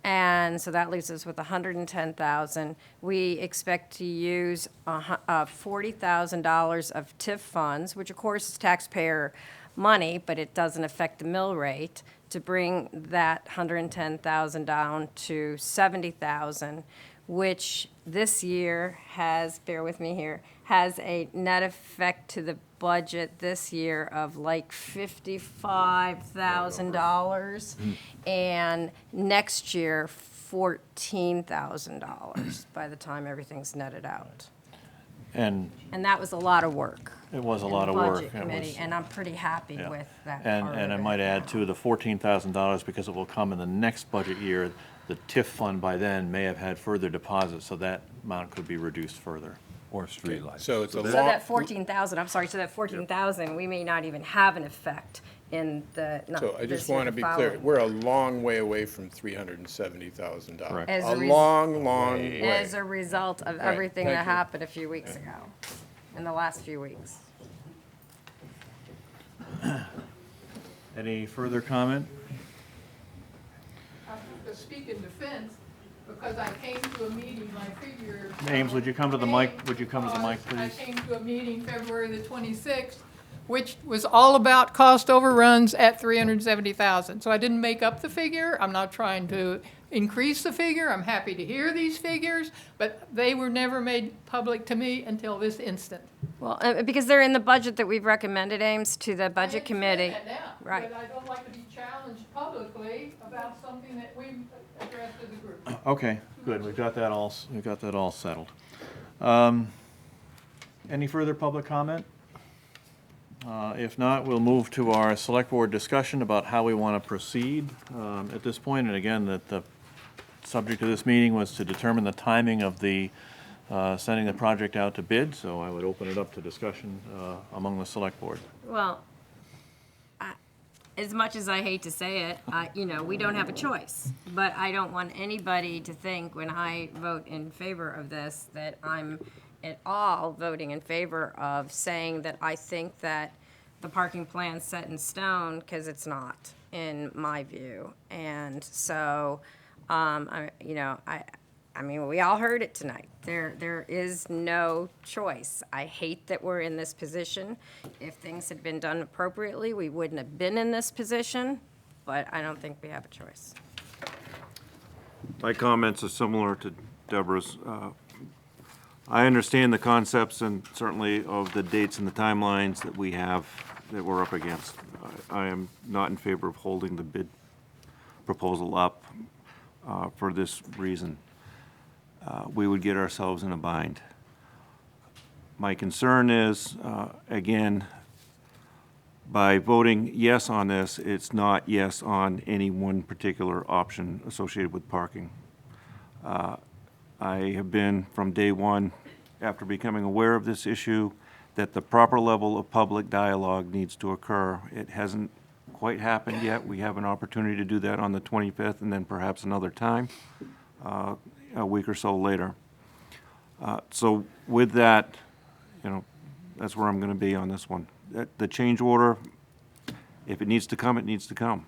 And so that leaves us with 110,000. We expect to use $40,000 of TIF funds, which of course is taxpayer money, but it doesn't affect the mill rate, to bring that 110,000 down to 70,000, which this year has, bear with me here, has a net effect to the budget this year of like $55,000, and next year, $14,000 by the time everything's netted out. And And that was a lot of work. it was a in lot the of work. Budget It committee, was- and I'm pretty happy Yeah. with that And, part and I of it. might add too, the $14,000, because it will come in the next budget year, the TIF fund by then may have had further deposits, so that amount could be reduced further. Or streetlights. So it's a So long, that 14,000, I'm sorry, so that 14,000, we may not even have an effect in the, not so I this just year, want to the be clear, following. we're a long way away from $370,000. Correct. As A a res- long, long way. As a result of everything thank that you. happened a few weeks ago, in the last few weeks. Any further comment? I have to speak in defense, because I came to a meeting, my figure. Ames, would you come to the mic? Would you come to the mic, I please? came to a meeting February the 26th, which was all about cost overruns at 370,000. So I didn't make up the figure. I'm not trying to increase the figure. I'm happy to hear these figures, but they were never made public to me until this instant. Well, because they're in the budget that we've recommended, Ames, to the budget committee. I understand that now, Right. But I don't like to be challenged publicly about something that we've addressed as a group. Okay, good, we've got that all settled. Any further public comment? If not, we'll move to our select board discussion about how we want to proceed at this point. And again, that the subject of this meeting was to determine the timing of the sending the project out to bid, so I would open it up to discussion among the select board. Well, as much as I hate to say it, we don't have a choice. But I don't want anybody to think when I vote in favor of this that I'm at all voting in favor of saying that I think that the parking plan's set in stone, because it's not, in my view. And so, I mean, we all heard it tonight. There is no choice. I hate that we're in this position. If things had been done appropriately, we wouldn't have been in this position, but I don't think we have a choice. My comments are similar to Deborah's. I understand the concepts and certainly of the dates and the timelines that we have, that we're up against. I am not in favor of holding the bid proposal up for this reason. We would get ourselves in a bind. My concern is, again, by voting yes on this, it's not yes on any one particular option associated with parking. I have been, from day one, after becoming aware of this issue, that the proper level of public dialogue needs to occur. It hasn't quite happened yet. We have an opportunity to do that on the 25th and then perhaps another time, a week or so later. So with that, that's where I'm going to be on this one. The change order, if it needs to come, it needs to come.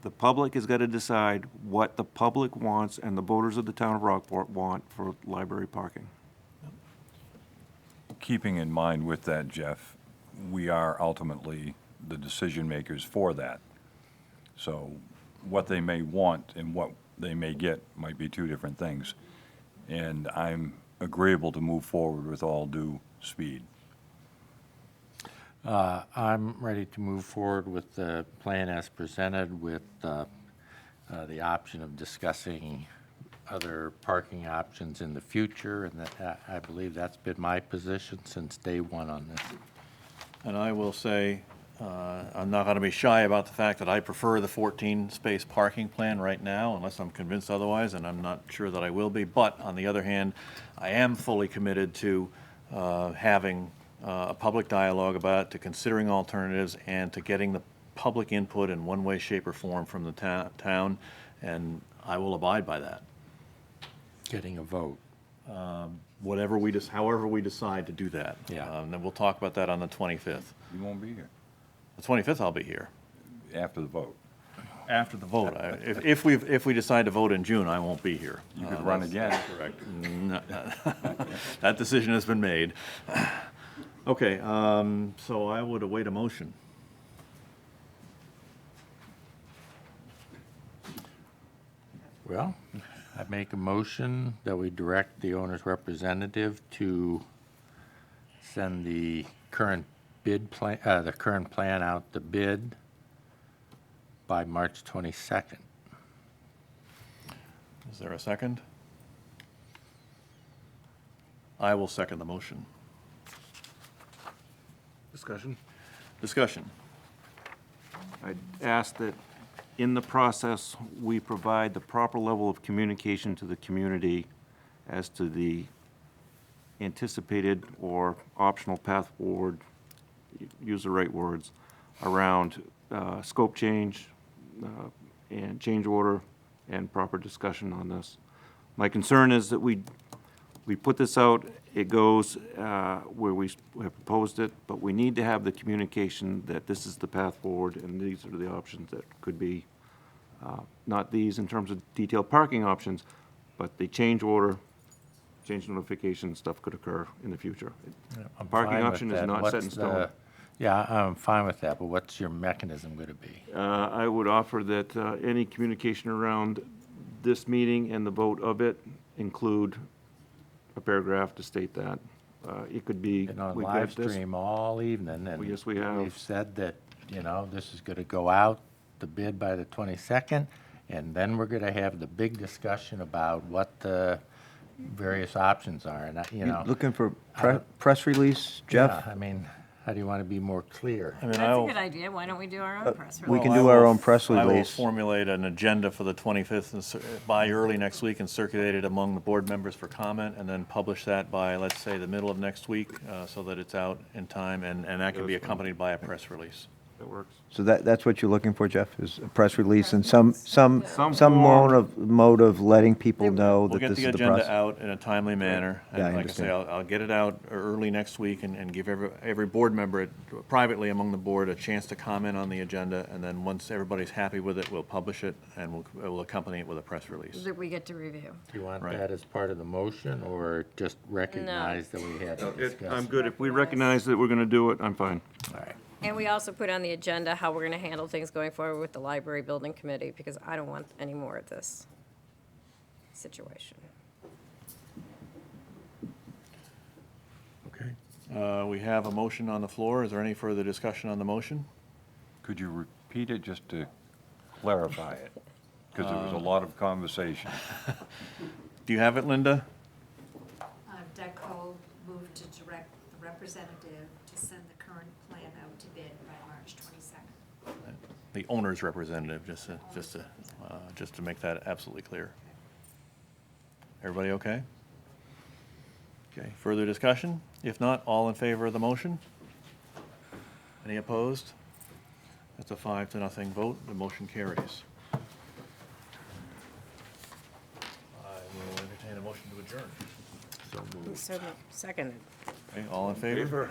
The public has got to decide what the public wants and the voters of the town of Rockport want for library parking. Keeping in mind with that, Jeff, we are ultimately the decision makers for that. So what they may want and what they may get might be two different things. And I'm agreeable to move forward with all due speed. I'm ready to move forward with the plan as presented with the option of discussing other parking options in the future, and that I believe that's been my position since day one on this. And I will say, I'm not going to be shy about the fact that I prefer the 14-space parking plan right now, unless I'm convinced otherwise, and I'm not sure that I will be. But on the other hand, I am fully committed to having a public dialogue about it, to considering alternatives, and to getting the public input in one way, shape, or form from the town, and I will abide by that. Getting a vote. However we decide to do that. Yeah. And then we'll talk about that on the 25th. You won't be here The 25th, I'll be here. after the vote. After the vote. If we decide to vote in June, I won't be here. You could run again. Correct. That decision has been made. Okay, so I would await a motion. Well, I make a motion that we direct the owner's representative to send the current bid plan, the current plan out to bid by March 22nd. Is there a second? I will second the motion. Discussion? Discussion. I'd ask that in the process, we provide the proper level of communication to the community as to the anticipated or optional path forward, use the right words, around scope change and change order and proper discussion on this. My concern is that we put this out, it goes where we have proposed it, but we need to have the communication that this is the path forward and these are the options that could be, not these in terms of detailed parking options, but the change order, change notification stuff could occur in the future. I'm Parking fine with option is that. not set in What's stone. Yeah, I'm fine with that, but what's your mechanism going to be? I would offer that any communication around this meeting and the vote of it include a paragraph to state that. It could be. Been on we've live got this- stream all evening, and Yes, we have. we've said that, this is going to go out, the bid by the 22nd, and then we're going to have the big discussion about what the various options are, and, You looking for press release, Jeff? Yeah, I mean, How do you want to be more clear? I mean, That's I'll- a good idea. Why don't we do our own press release? We can Well, do I our will- own press I will release. formulate an agenda for the 25th and by early next week and circulate it among the board members for comment, and then publish that by, let's say, the middle of next week, so that it's out in time, and that can be accompanied by a press release. That works. So that's what you're looking for, Jeff, is a press release and some form. mode of letting people know We'll that get this the is the agenda process. out in a timely manner. Yeah, I And like I say, understand. I'll get it out early next week and give every board member privately among the board a chance to comment on the agenda. And then once everybody's happy with it, we'll publish it and we'll accompany it with a press release. That we get to review. Do you want Right. that as part of the motion, or just recognize that we had to discuss? I'm good. If we recognize that we're going to do it, I'm fine. All right. And we also put on the agenda how we're going to handle things going forward with the library building committee, because I don't want any more of this situation. Okay. We have a motion on the floor. Is there any further discussion on the motion? Could you repeat it just to clarify it? Because there was a lot of conversation. Do you have it, Linda? DECO moved to direct the representative to send the current plan out to bid by March 22nd. The owner's representative, just to make that absolutely clear. Everybody okay? Okay, further discussion? If not, all in favor of the motion? Any opposed? That's a 5-0 vote. The motion carries. I will entertain a motion to adjourn. So moved. So seconded. Okay, all in favor?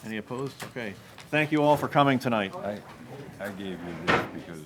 Any opposed? Okay. Thank you all for coming tonight. I gave you this because